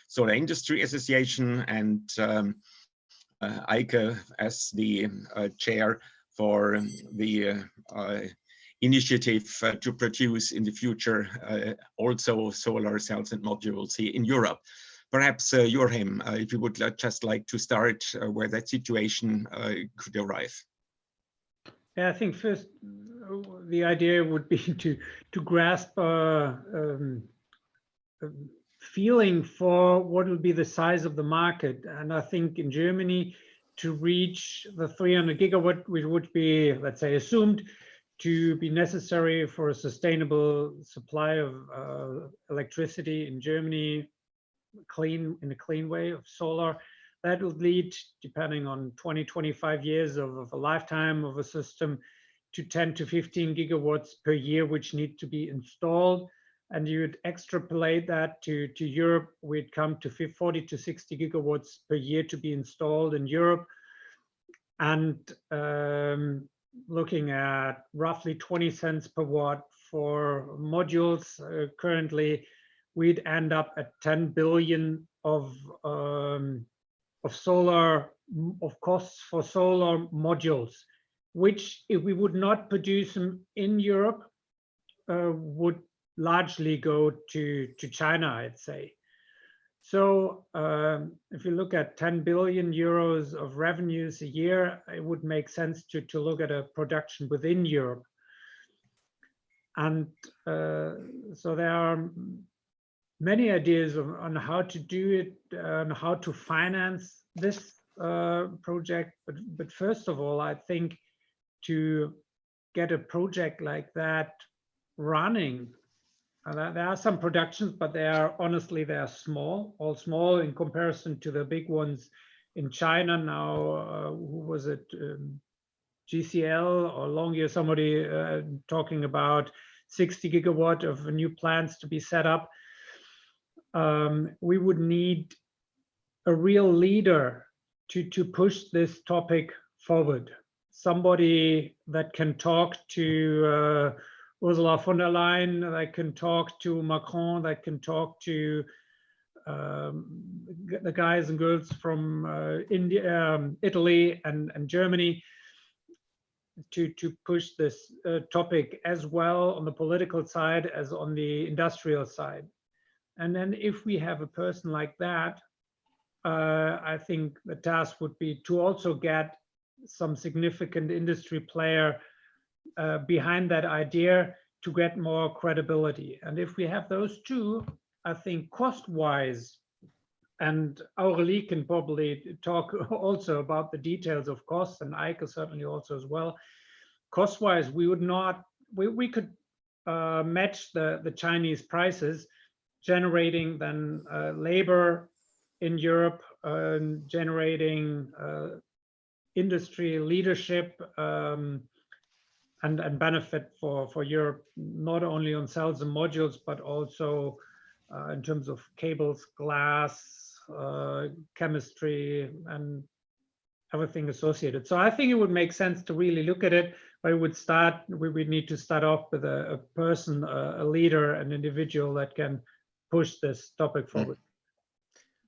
Solar Industry Association, and Eike as the chair for the initiative to produce in the future also solar cells and modules here in Europe. Perhaps Joachim, if you would just like to start where that situation could arrive. Yeah, I think first the idea would be to grasp feeling for what will be the size of the market. And I think in Germany, to reach the 300 gigawatt, which would be, let's say, assumed to be necessary for a sustainable supply of electricity in Germany, in a clean way of solar, that will lead, depending on 20-25 years of a lifetime of a system, to 10 to 15 gigawatts per year, which need to be installed. And you would extrapolate that to Europe, we'd come to 40 to 60 gigawatts per year to be installed in Europe. And looking at roughly 20 cents per watt for modules, currently we'd end up at 10 billion of costs for solar modules, which if we would not produce them in Europe, would largely go to China, I'd say. So if you look at 10 billion euros of revenues a year, it would make sense to look at a production within Europe. And so there are many ideas on how to do it and how to finance this project. But first of all, I think to get a project like that running, there are some productions, but they are honestly, they are small, all small in comparison to the big ones in China now. Who was it? GCL or Longyear, somebody talking about 60 gigawatt of new plants to be set up. We would need a real leader to push this topic forward. Somebody that can talk to Ursula von der Leyen, that can talk to Macron, that can talk to the guys and girls from Italy and Germany to push this topic as well on the political side as on the industrial side. And then if we have a person like that, I think the task would be to also get some significant industry player behind that idea to get more credibility. And if we have those two, I think cost-wise, and Aurelie can probably talk also about the details of costs, and Eike certainly also as well. Cost-wise, we would not, we could match the Chinese prices, generating then labor in Europe, generating industry leadership, and benefit for Europe, not only on cells and modules, but also in terms of cables, glass, chemistry, and everything associated. So I think it would make sense to really look at it, but we would need to start off with a person, a leader, an individual that can push this topic forward.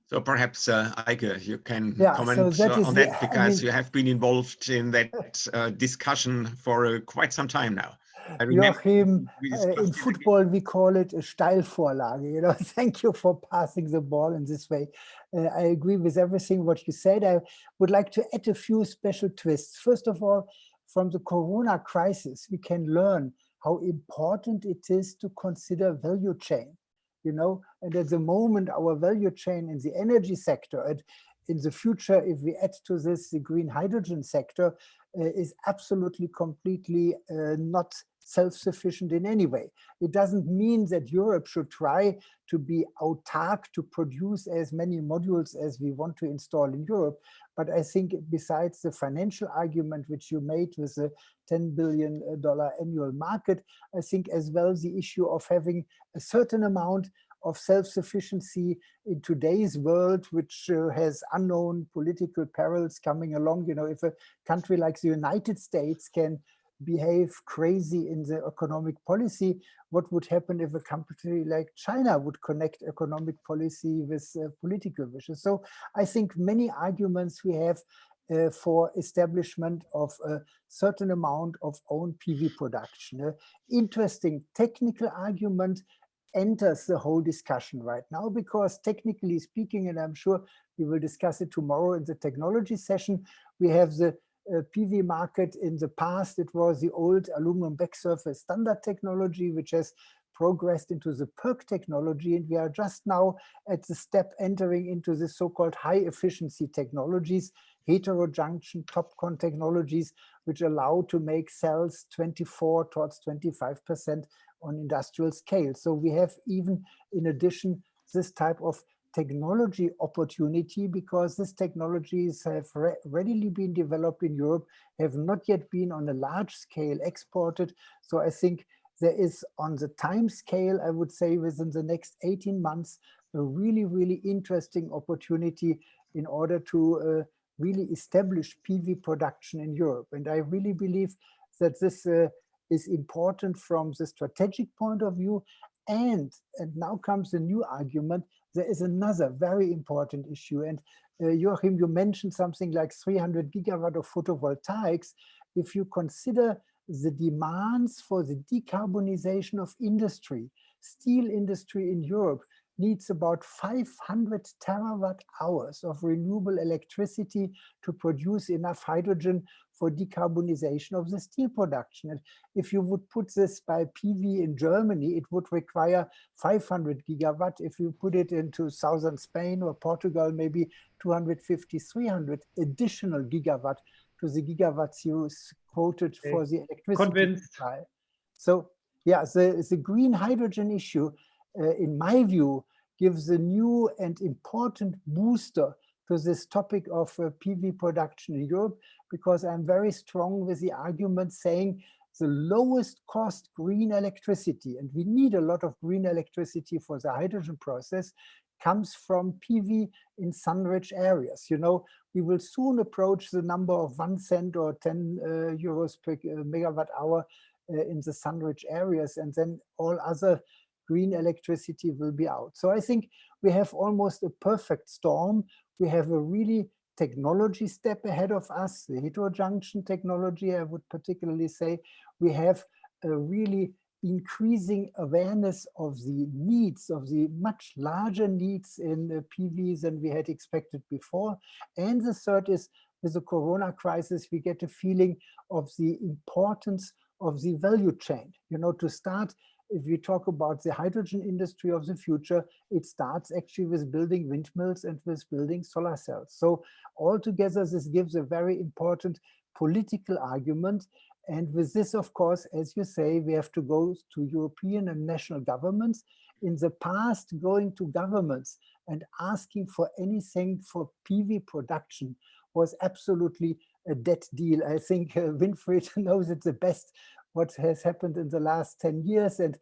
So perhaps, Eike, you can Yeah, comment so that is on the- that, I because mean- you have been involved in that discussion for quite some time now. I remember Joachim, we discussed in it football, we call it a Steilvorlage. You know, thank you for passing the ball in this way. I agree with everything what you said. I would like to add a few special twists. First of all, from the Corona crisis, we can learn how important it is to consider value chain. You know, and at the moment, our value chain in the energy sector, and in the future, if we add to this the green hydrogen sector, is absolutely completely not self-sufficient in any way. It doesn't mean that Europe should try to be autark to produce as many modules as we want to install in Europe. But I think besides the financial argument which you made with the $10 billion annual market, I think as well the issue of having a certain amount of self-sufficiency in today's world, which has unknown political perils coming along. You know, if a country like the United States can behave crazy in the economic policy, what would happen if a country like China would connect economic policy with political wishes? So I think many arguments we have for establishment of a certain amount of own PV production. Interesting technical argument enters the whole discussion right now, because technically speaking, and I'm sure we will discuss it tomorrow in the technology session, we have the PV market. In the past, it was the old aluminum back surface standard technology, which has progressed into the PERC technology, and we are just now at the step entering into the so-called high efficiency technologies, heterojunction, TOPCon technologies, which allow to make cells 24 towards 25% on industrial scale. So we have even, in addition, this type of technology opportunity, because these technologies have readily been developed in Europe, have not yet been on a large scale exported. So I think there is, on the time scale, I would say within the next 18 months, a really, really interesting opportunity in order to really establish PV production in Europe. And I really believe that this is important from the strategic point of view. And now comes a new argument. There is another very important issue. And Joachim, you mentioned something like 300 gigawatt of photovoltaics. If you consider the demands for the decarbonization of industry, steel industry in Europe needs about 500 terawatt hours of renewable electricity to produce enough hydrogen for decarbonization of the steel production. And if you would put this by PV in Germany, it would require 500 gigawatt. If you put it into southern Spain or Portugal, maybe 250, 300 additional gigawatt to the gigawatts you quoted for the electricity supply. So yeah, the green hydrogen issue, in my view, gives a new and important booster to this topic of PV production in Europe, because I'm very strong with the argument saying the lowest cost green electricity, and we need a lot of green electricity for the hydrogen process, comes from PV in sun-rich areas. You know, we will soon approach the number of 1 cent or 10 euros per megawatt hour in the sun-rich areas, and then all other green electricity will be out. So I think we have almost a perfect storm. We have a really technology step ahead of us, the heterojunction technology, I would particularly say. We have a really increasing awareness of the needs, of the much larger needs in PV than we had expected before. And the third is, with the Corona crisis, we get a feeling of the importance of the value chain. You know, to start, if we talk about the hydrogen industry of the future, it starts actually with building windmills and with building solar cells. So altogether, this gives a very important political argument. And with this, of course, as you say, we have to go to European and national governments. In the past, going to governments and asking for anything for PV production was absolutely a dead deal. I think Winfried knows it the best, what has happened in the last 10 years. And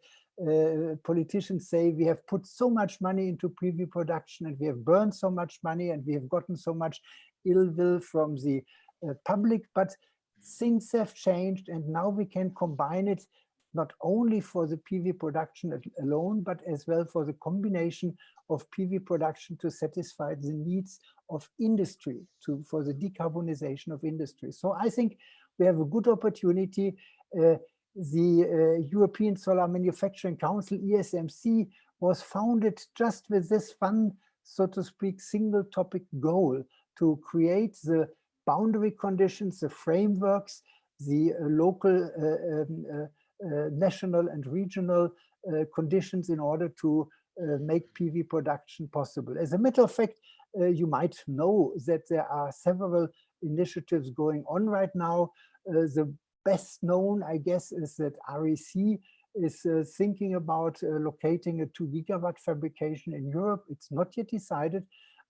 politicians say we have put so much money into PV production and we have burned so much money and we have gotten so much ill will from the public. But things have changed, and now we can combine it not only for the PV production alone, but as well for the combination of PV production to satisfy the needs of industry, for the decarbonization of industry. So I think we have a good opportunity. The European Solar Manufacturing Council, ESMC, was founded just with this one, so to speak, single topic goal to create the boundary conditions, the frameworks, the local, national and regional conditions in order to make PV production possible. As a matter of fact, you might know that there are several initiatives going on right now. The best known, I guess, is that REC is thinking about locating a 2 gigawatt fabrication in Europe. It's not yet decided.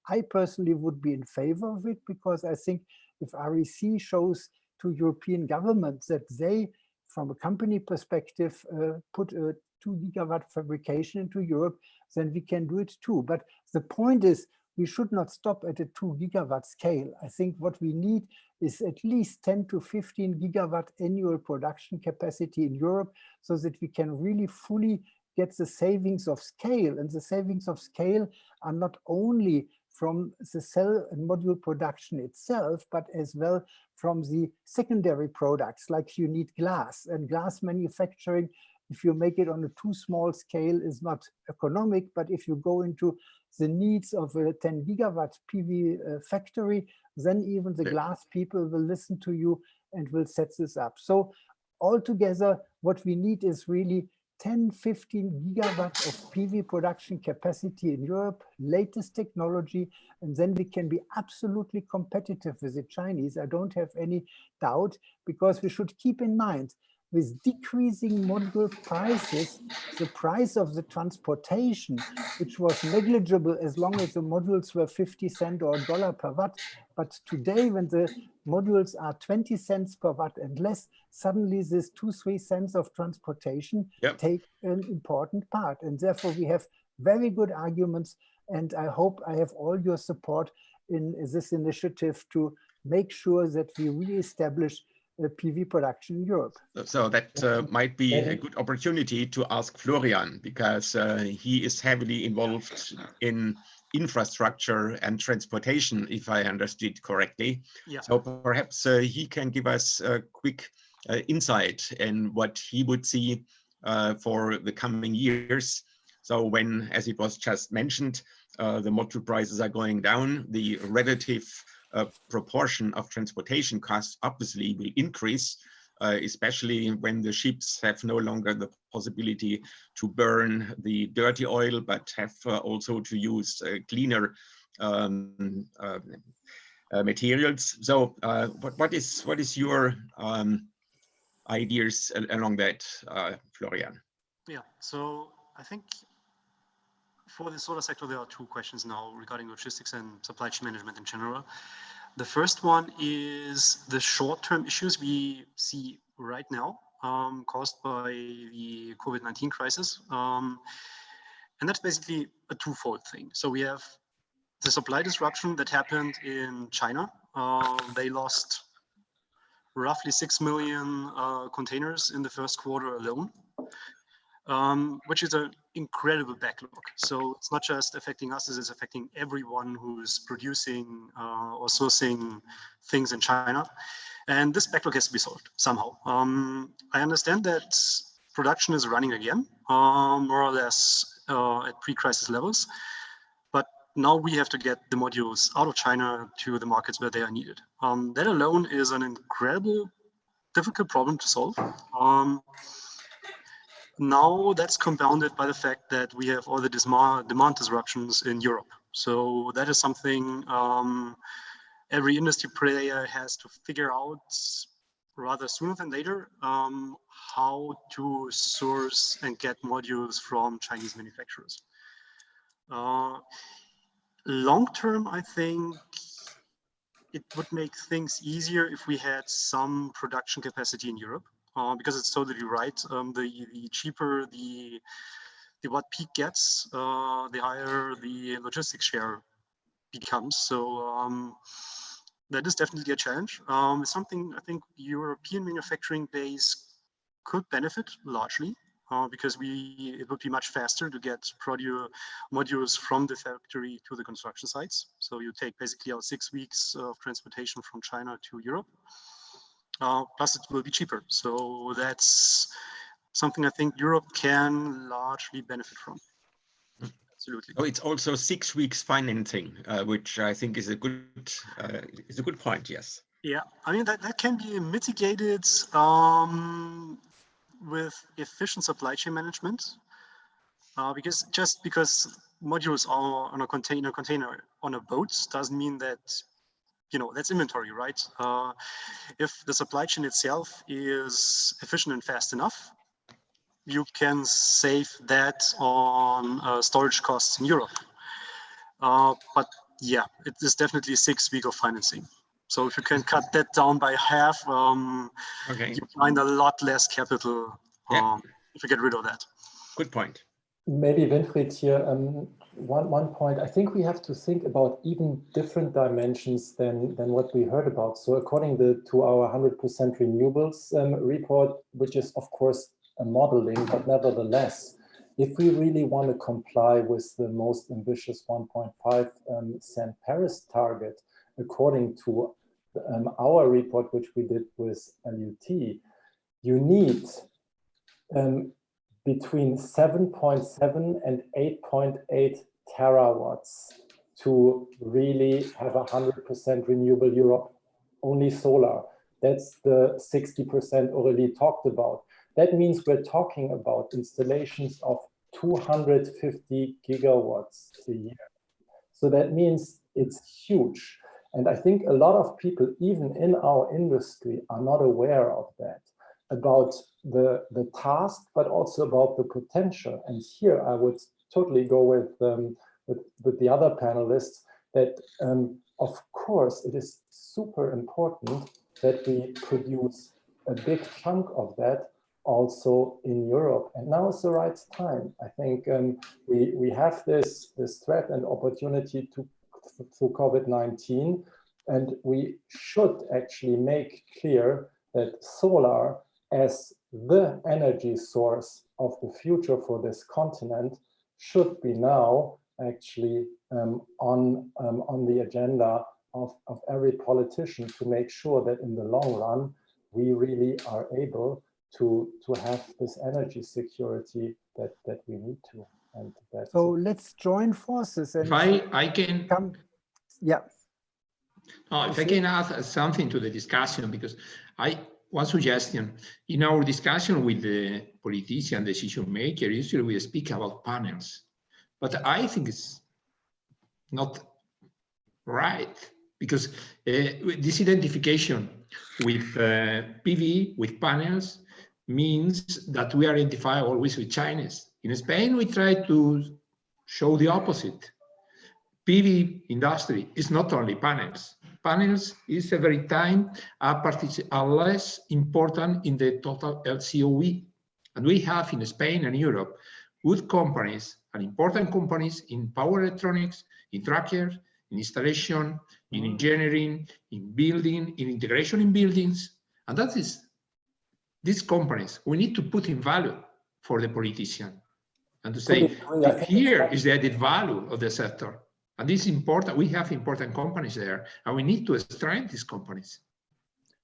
I personally would be in favor of it, because I think if REC shows to European governments that they, from a company perspective, put a 2 gigawatt fabrication into Europe, then we can do it too. But the point is, we should not stop at a 2 gigawatt scale. I think what we need is at least 10 to 15 gigawatt annual production capacity in Europe, so that we can really fully get the savings of scale. And the savings of scale are not only from the cell and module production itself, but as well from the secondary products, like you need glass. And glass manufacturing, if you make it on a too small scale, is not economic. But if you go into the needs of a 10 gigawatt PV factory, then even the glass people will listen to you and will set this up. So altogether, what we need is really 10, 15 gigawatts of PV production capacity in Europe, latest technology, and then we can be absolutely competitive with the Chinese. I don't have any doubt, because we should keep in mind, with decreasing module prices, the price of the transportation, which was negligible as long as the modules were 50 cents or $1 per watt. But today, when the modules are 20 cents per watt and less, suddenly this 2-3 cents of transportation take an important part. And therefore, we have very good arguments. And I hope I have all your support in this initiative to make sure that we reestablish PV production in Europe. So that might be a good opportunity to ask Florian, because he is heavily involved in infrastructure and transportation, if I understood correctly. Yeah. So perhaps he can give us a quick insight in what he would see for the coming years. So when, as it was just mentioned, the module prices are going down, the relative proportion of transportation costs obviously will increase, especially when the ships have no longer the possibility to burn the dirty oil, but have also to use cleaner materials. So what is your ideas along that, Florian? Yeah, so I think for the solar sector, there are two questions now regarding logistics and supply chain management in general. The first one is the short-term issues we see right now, caused by the COVID-19 crisis. And that's basically a twofold thing. So we have the supply disruption that happened in China. They lost roughly 6 million containers in the first quarter alone. Which is an incredible backlog. So it's not just affecting us, it's affecting everyone who's producing or sourcing things in China. And this backlog has to be solved somehow. I understand that production is running again, more or less at pre-crisis levels. But now we have to get the modules out of China to the markets where they are needed. That alone is an incredible, difficult problem to solve. Now that's compounded by the fact that we have all the demand disruptions in Europe. So that is something every industry player has to figure out rather sooner than later, how to source and get modules from Chinese manufacturers. Long term, I think it would make things easier if we had some production capacity in Europe. Because it's totally right. The cheaper the watt peak gets, the higher the logistics share becomes. So that is definitely a challenge. It's something I think European manufacturing base could benefit largely because it would be much faster to get modules from the factory to the construction sites. So you take basically out 6 weeks of transportation from China to Europe. Plus it will be cheaper. So that's something I think Europe can largely benefit from. Absolutely. Oh, it's also 6 weeks financing, which I think is a good point. Yes. Yeah, I mean that can be mitigated with efficient supply chain management, because modules are on a container on a boat doesn't mean that that's inventory, right? If the supply chain itself is efficient and fast enough, you can save that on storage costs in Europe. But yeah, it is definitely 6 weeks of financing. So if you can cut that down by half, you find a lot less capital if you get rid of that. Good point. Maybe Winfried here, one point, I think we have to think about even different dimensions than what we heard about. So according to our 100% renewables report, which is of course a modeling, but nevertheless, if we really want to comply with the most ambitious 1.5 Paris target, according to our report, which we did with LUT, you need between 7.7 and 8.8 terawatts to really have 100% renewable Europe, only solar. That's the 60% Aurélie talked about. That means we're talking about installations of 250 gigawatts a year. So that means it's huge. And I think a lot of people, even in our industry, are not aware of that, about the task, but also about the potential. And here I would totally go with the other panelists that, of course, it is super important that we produce a big chunk of that also in Europe. And now is the right time. I think we have this threat and opportunity through COVID-19, and we should actually make clear that solar as the energy source of the future for this continent should be now actually on the agenda of every politician, to make sure that in the long run we really are able to have this energy security that we need to. And so let's join forces. And if I can come, yeah. If I can add something to the discussion, because one suggestion in our discussion with the politician decision maker, usually we speak about panels, but I think it's not right, because this identification with PV, with panels, means that we identify always with Chinese. In Spain, we try to show the opposite. PV industry is not only panels. Panels is every time are less important in the total LCOE. And we have in Spain and Europe good companies and important companies in power electronics, in trackers, in installation, in engineering, in building, in integration in buildings. And that is these companies we need to put in value for the politician and to say, here is the added value of the sector. And this is important. We have important companies there, and we need to strengthen these companies.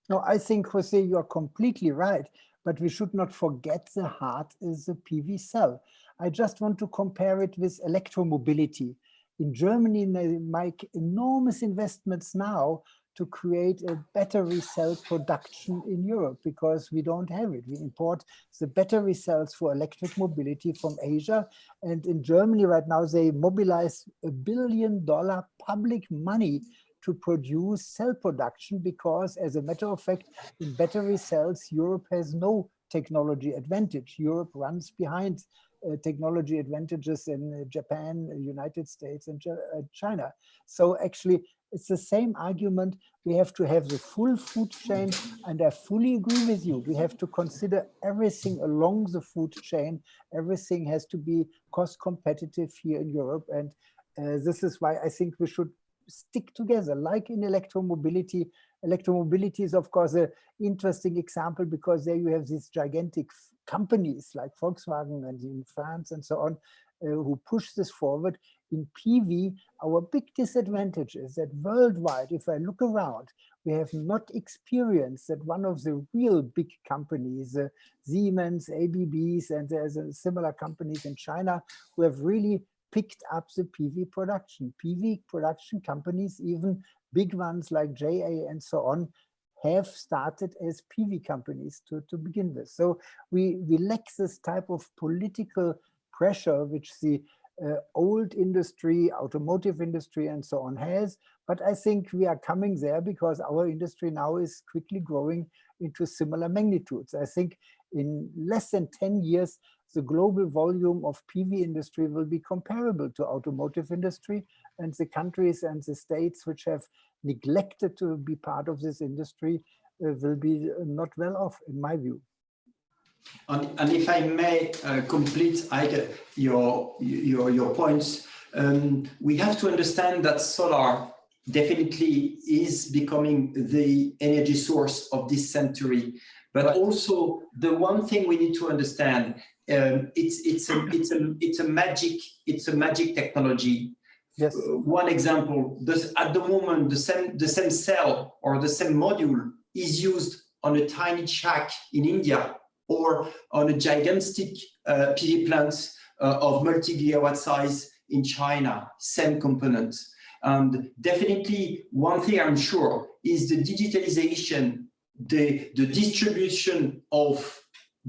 No, I think, Jose, you are completely right. but we should not forget the heart is the PV cell. I just want to compare it with electromobility. In Germany, they make enormous investments now to create a battery cell production in Europe because we don't have it. We import the battery cells for electric mobility from Asia. And in Germany right now, they mobilize $1 billion public money to produce cell production because, as a matter of fact, in battery cells, Europe has no technology advantage. Europe runs behind technology advantages in Japan, United States, and China. So actually, it's the same argument. We have to have the full food chain, and I fully agree with you. We have to consider everything along the food chain. Everything has to be cost competitive here in Europe. And this is why I think we should stick together, like in electromobility. Electromobility is, of course, an interesting example because there you have these gigantic companies like Volkswagen and in France and so on, who push this forward. In PV, our big disadvantage is that worldwide, if I look around, we have not experienced that one of the real big companies, Siemens, ABBs, and there's similar companies in China who have really picked up the PV production. PV production companies, even big ones like JA and so on, have started as PV companies to begin with. So we lack this type of political pressure which the old industry, automotive industry and so on has. But I think we are coming there because our industry now is quickly growing into similar magnitudes. I think in less than 10 years, the global volume of PV industry will be comparable to automotive industry, and the countries and the states which have neglected to be part of this industry will be not well off, in my view. And if I may complete your points, we have to understand that solar definitely is becoming the energy source of this century. But also the one thing we need to understand, it's a magic technology. Yes. One example, at the moment, the same cell or the same module is used on a tiny shack in India or on a gigantic PV plant of multi-gigawatt size in China, same components. And definitely one thing I'm sure is the digitalization, the distribution of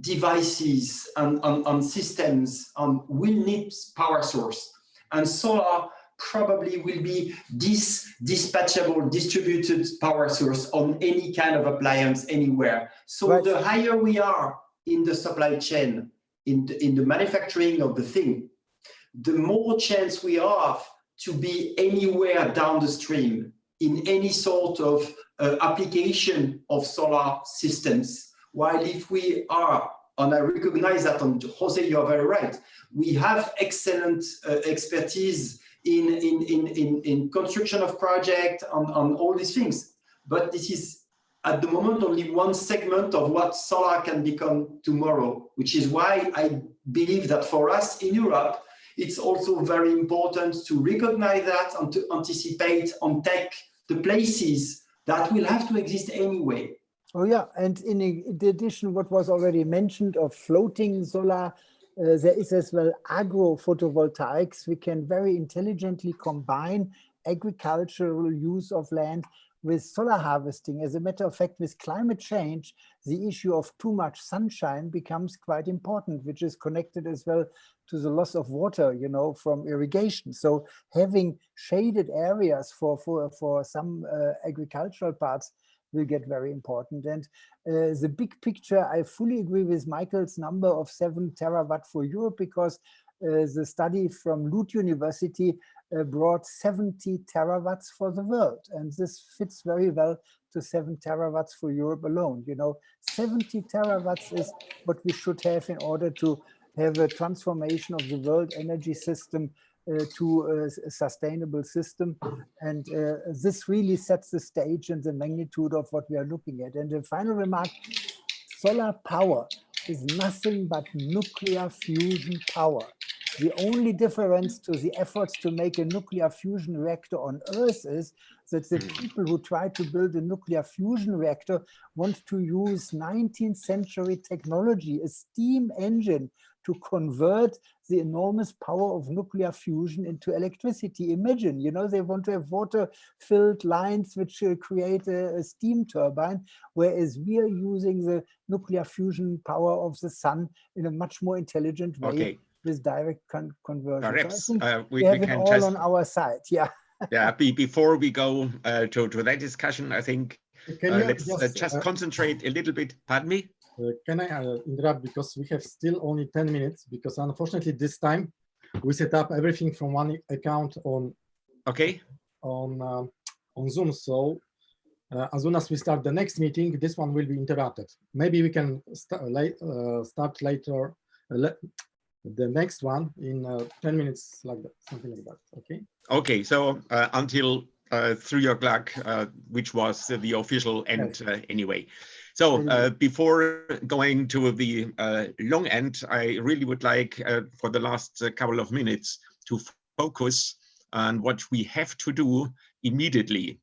devices and systems will need power source. And solar probably will be this dispatchable distributed power source on any kind of appliance anywhere. So the higher we are in the supply chain, in the manufacturing of the thing, the more chance we have to be anywhere down the stream in any sort of application of solar systems. While if we are, and I recognize that, and Jose, you are very right, we have excellent expertise in construction of project, on all these things. But this is, at the moment, only one segment of what solar can become tomorrow, which is why I believe that for us in Europe, it's also very important to recognize that and to anticipate and take the places that will have to exist anyway. Oh yeah, and in addition, what was already mentioned of floating solar, there is as well agro-photovoltaics. We can very intelligently combine agricultural use of land with solar harvesting. As a matter of fact, with climate change, the issue of too much sunshine becomes quite important, which is connected as well to the loss of water, you know, from irrigation. So having shaded areas for some agricultural parts will get very important. And the big picture, I fully agree with Michael's number of 7 terawatt for Europe, because the study from Lund University brought 70 terawatts for the world. And this fits very well to 7 terawatts for Europe alone. You know, 70 terawatts is what we should have in order to have a transformation of the world energy system to a sustainable system. And this really sets the stage and the magnitude of what we are looking at. And the final remark, solar power is nothing but nuclear fusion power. The only difference to the efforts to make a nuclear fusion reactor on Earth is that the people who try to build a nuclear fusion reactor want to use 19th century technology, a steam engine, to convert the enormous power of nuclear fusion into electricity. Imagine, you know, they want to have water-filled lines which create a steam turbine, whereas we are using the nuclear fusion power of the sun in a much more intelligent way with direct conversion. Perhaps so I think we have it can all just, on our side. Yeah. yeah. Before we go to that discussion, I think let's just concentrate a little bit. Pardon me. Can I interrupt, because we have still only 10 minutes, because unfortunately this time we set up everything from one account on on Zoom. So as soon as we start the next meeting, this one will be interrupted. Maybe we can start later the next one in 10 minutes, like that, something like that. Okay. Okay. So until 3 o'clock, which was the official end anyway. So before going to the long end, I really would like for the last couple of minutes to focus on what we have to do immediately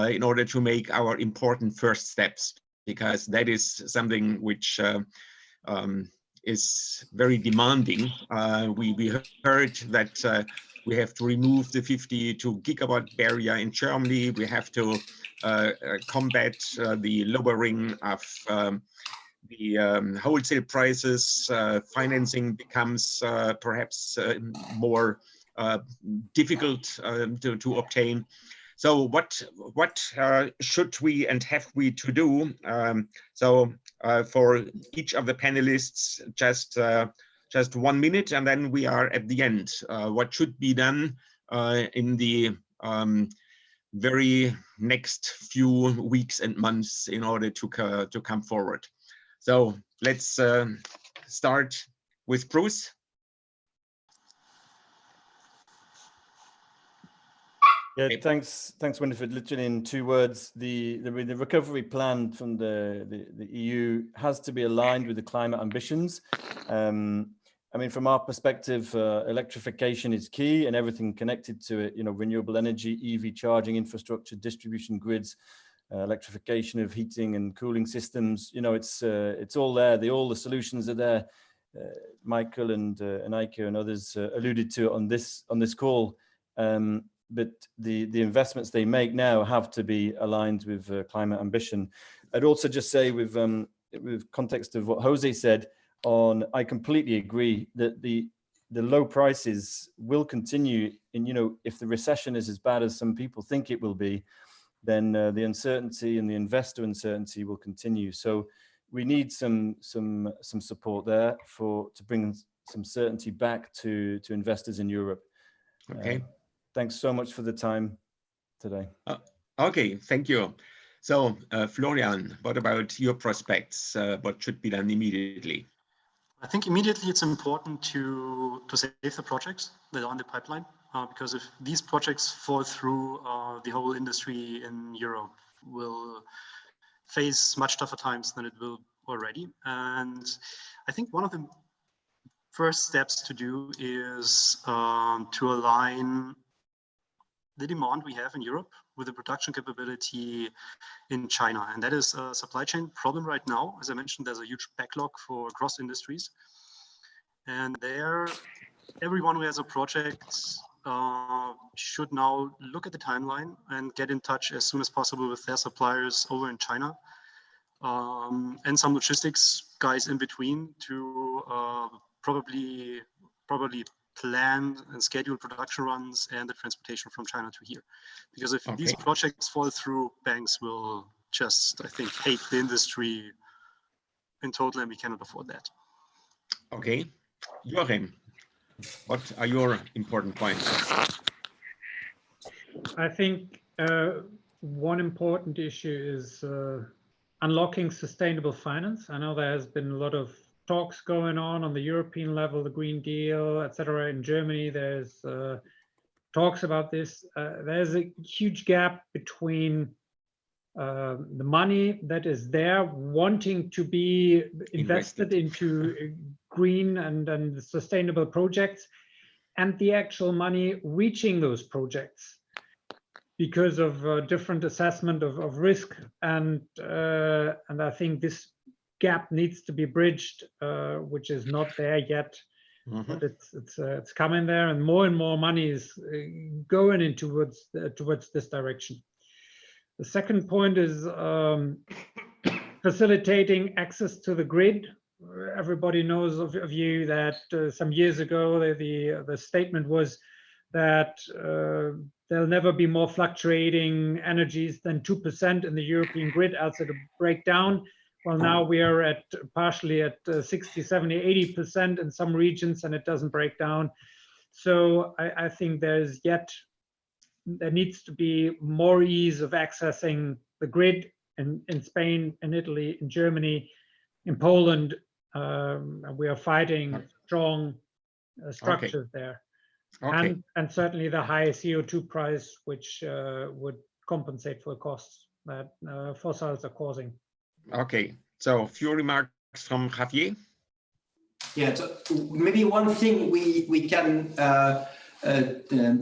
in order to make our important first steps, because that is something which is very demanding. We heard that we have to remove the 52 gigawatt barrier in Germany. We have to combat the lowering of the wholesale prices. Financing becomes perhaps more difficult to obtain. So what should we and have we to do? For each of the panelists, just 1 minute, and then we are at the end. What should be done in the very next few weeks and months in order to come forward? So let's start with Bruce. Yeah, thanks, Winifred. Literally in 2 words, the recovery plan from the EU has to be aligned with the climate ambitions. I mean, from our perspective, electrification is key, and everything connected to it. You know, renewable energy, EV charging infrastructure, distribution grids, electrification of heating and cooling systems. You know, it's all there. All the solutions are there. Michael and Eike and others alluded to it on this call. But the investments they make now have to be aligned with climate ambition. I'd also just say, with context of what Jose said, I completely agree that the low prices will continue. And you know, if the recession is as bad as some people think it will be, then the uncertainty and the investor uncertainty will continue. So we need some support there to bring some certainty back to investors in Europe. Okay. Thanks so much for the time today. Okay, thank you. So Florian, what about your prospects? What should be done immediately? I think immediately it's important to save the projects that are in the pipeline, because if these projects fall through, the whole industry in Europe will face much tougher times than it will already. And I think one of the first steps to do is to align the demand we have in Europe with the production capability in China. And that is a supply chain problem right now. As I mentioned, there's a huge backlog for cross industries. And there, everyone who has a project should now look at the timeline and get in touch as soon as possible with their suppliers over in China, and some logistics guys in between to probably plan and schedule production runs and the transportation from China to here. Because if these projects fall through, banks will just, I think, hate the industry in total, and we cannot afford that. Okay. Joachim, what are your important points? I think one important issue is unlocking sustainable finance. I know there has been a lot of talks going on the European level, the Green Deal, etc. In Germany, there's talks about this. There's a huge gap between the money that is there wanting to be invested into green and sustainable projects, and the actual money reaching those projects because of different assessment of risk. And I think this gap needs to be bridged, which is not there yet. But it's coming there, and more money is going in towards this direction. The second point is facilitating access to the grid. Everybody knows of you that some years ago the statement was that there'll never be more fluctuating energies than 2% in the European grid, else it'll break down. Well, now we are at partially at 60, 70, 80% in some regions, and it doesn't break down. So I think there needs to be more ease of accessing the grid in Spain, in Italy, in Germany, in Poland. We are fighting strong structures there. And certainly the high CO2 price, which would compensate for the costs that fossils are causing. Okay, so a few remarks from Javier. Yeah, so maybe one thing we can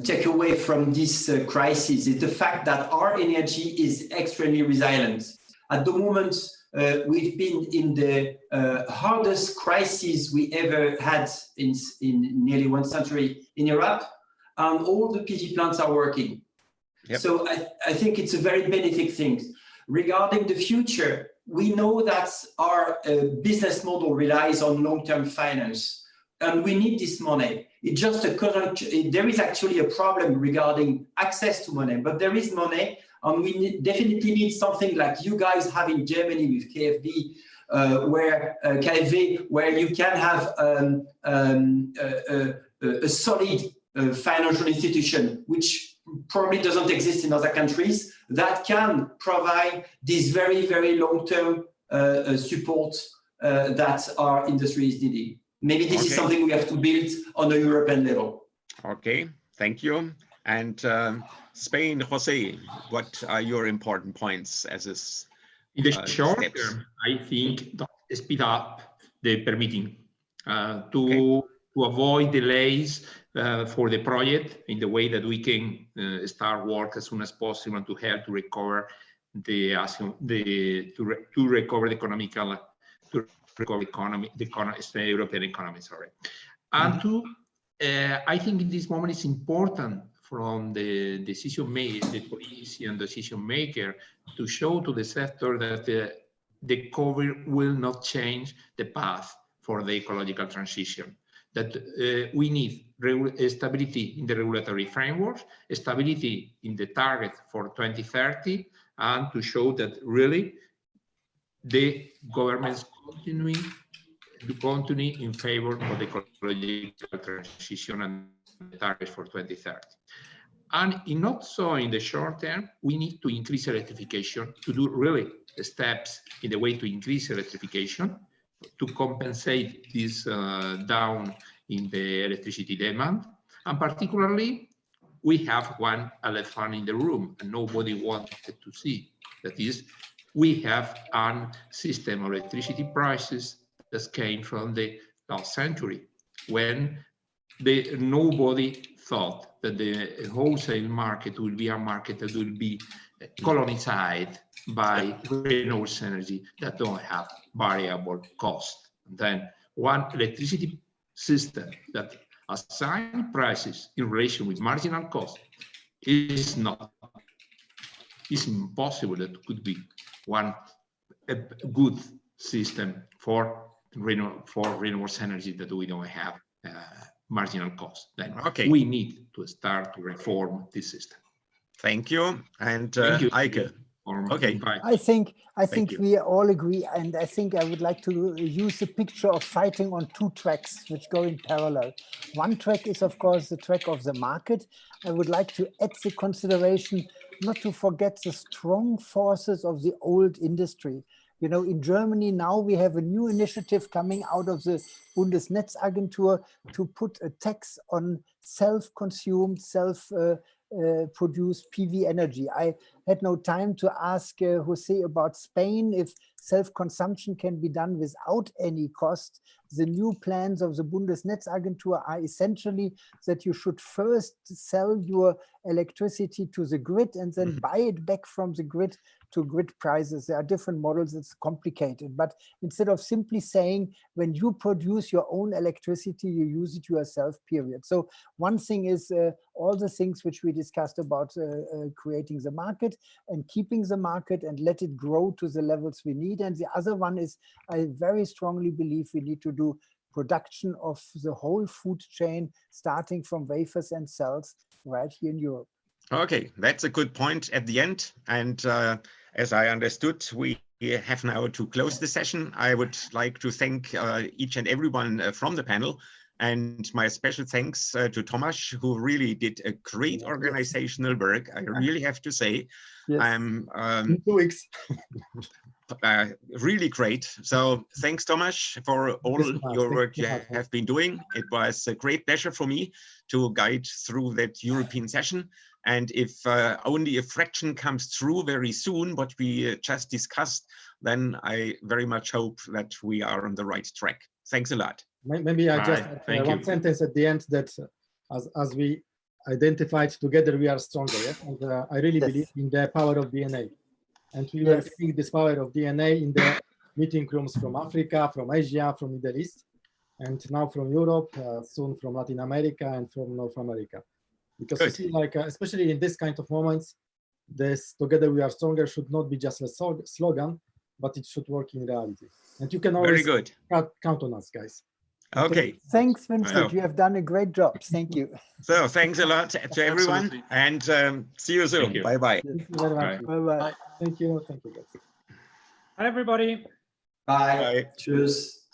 take away from this crisis is the fact that our energy is extremely resilient. At the moment, we've been in the hardest crisis we ever had in nearly 1 century in Europe, and all the PV plants are working. Yep. So I think it's a very beneficial thing. Regarding the future, we know that our business model relies on long-term finance, and we need this money. It's just there is actually a problem regarding access to money, but there is money, and we definitely need something like you guys have in Germany with KfW, where you can have a solid financial institution, which probably doesn't exist in other countries, that can provide this very, very long-term support that our industry is needing. Maybe this is something we have to build on a European level. Okay, thank you. And Spain, Jose, what are your important points as this? In the short term, I think speed up the permitting to avoid delays for the project in the way that we can start work as soon as possible to help to recover the European economy. Sorry, and I think in this moment it's important from the decision maker, the policy and decision maker, to show to the sector that the COVID will not change the path for the ecological transition. That we need stability in the regulatory framework, stability in the target for 2030, and to show that really the governments continue in favor of the ecological transition and the target for 2030. And not so in the short term, we need to increase electrification, to do really the steps in the way to increase electrification, to compensate this down in the electricity demand. And particularly, we have one elephant in the room and nobody wanted to see. That is, we have a system of electricity prices that came from the last century, when nobody thought that the wholesale market will be a market that will be colonized by renewable energy that don't have variable cost. Then one electricity system that assign prices in relation with marginal cost is impossible. That could be a good system for renewable energy that we don't have marginal cost. Then we need to start to reform this system. Thank you. And Eike. Okay. I think we all agree, and I think I would like to use the picture of fighting on two tracks which go in parallel. One track is, of course, the track of the market. I would like to add the consideration not to forget the strong forces of the old industry. You know, in Germany now we have a new initiative coming out of the Bundesnetzagentur to put a tax on self-consumed, self-produced PV energy. I had no time to ask Jose about Spain, if self-consumption can be done without any cost. The new plans of the Bundesnetzagentur are essentially that you should first sell your electricity to the grid and then buy it back from the grid to grid prices. There are different models, it's complicated. But instead of simply saying, when you produce your own electricity, you use it yourself, period. So one thing is all the things which we discussed about creating the market and keeping the market and let it grow to the levels we need. And the other one is, I very strongly believe we need to do production of the whole food chain, starting from wafers and cells right here in Europe. Okay, that's a good point at the end. And as I understood, we have now to close the session. I would like to thank each and everyone from the panel. And my special thanks to Tomasz, who really did a great organizational work. I really have to say, I'm 2 weeks. Really great. So thanks, Tomasz, for all your work you have been doing. It was a great pleasure for me to guide through that European session. And if only a fraction comes through very soon, what we just discussed, then I very much hope that we are on the right track. Thanks a lot. Maybe I just add one sentence at the end that as we identified together, we are stronger. Yeah? And I really believe in the power of DNA. And we were seeing this power of DNA in the meeting rooms from Africa, from Asia, from Middle East, and now from Europe, soon from Latin America and from North America. Because you see, like, especially in this kind of moments, this "Together we are stronger" should not be just a slogan, but it should work in reality. And you can always count on us, guys. Okay. Thanks, Winfried. You have done a great job. Thank you. So thanks a lot to everyone, and see you soon. Bye-bye. Thank you very much. Bye-bye. Thank you. Thank you, guys. Hi, everybody. Bye. Cheers.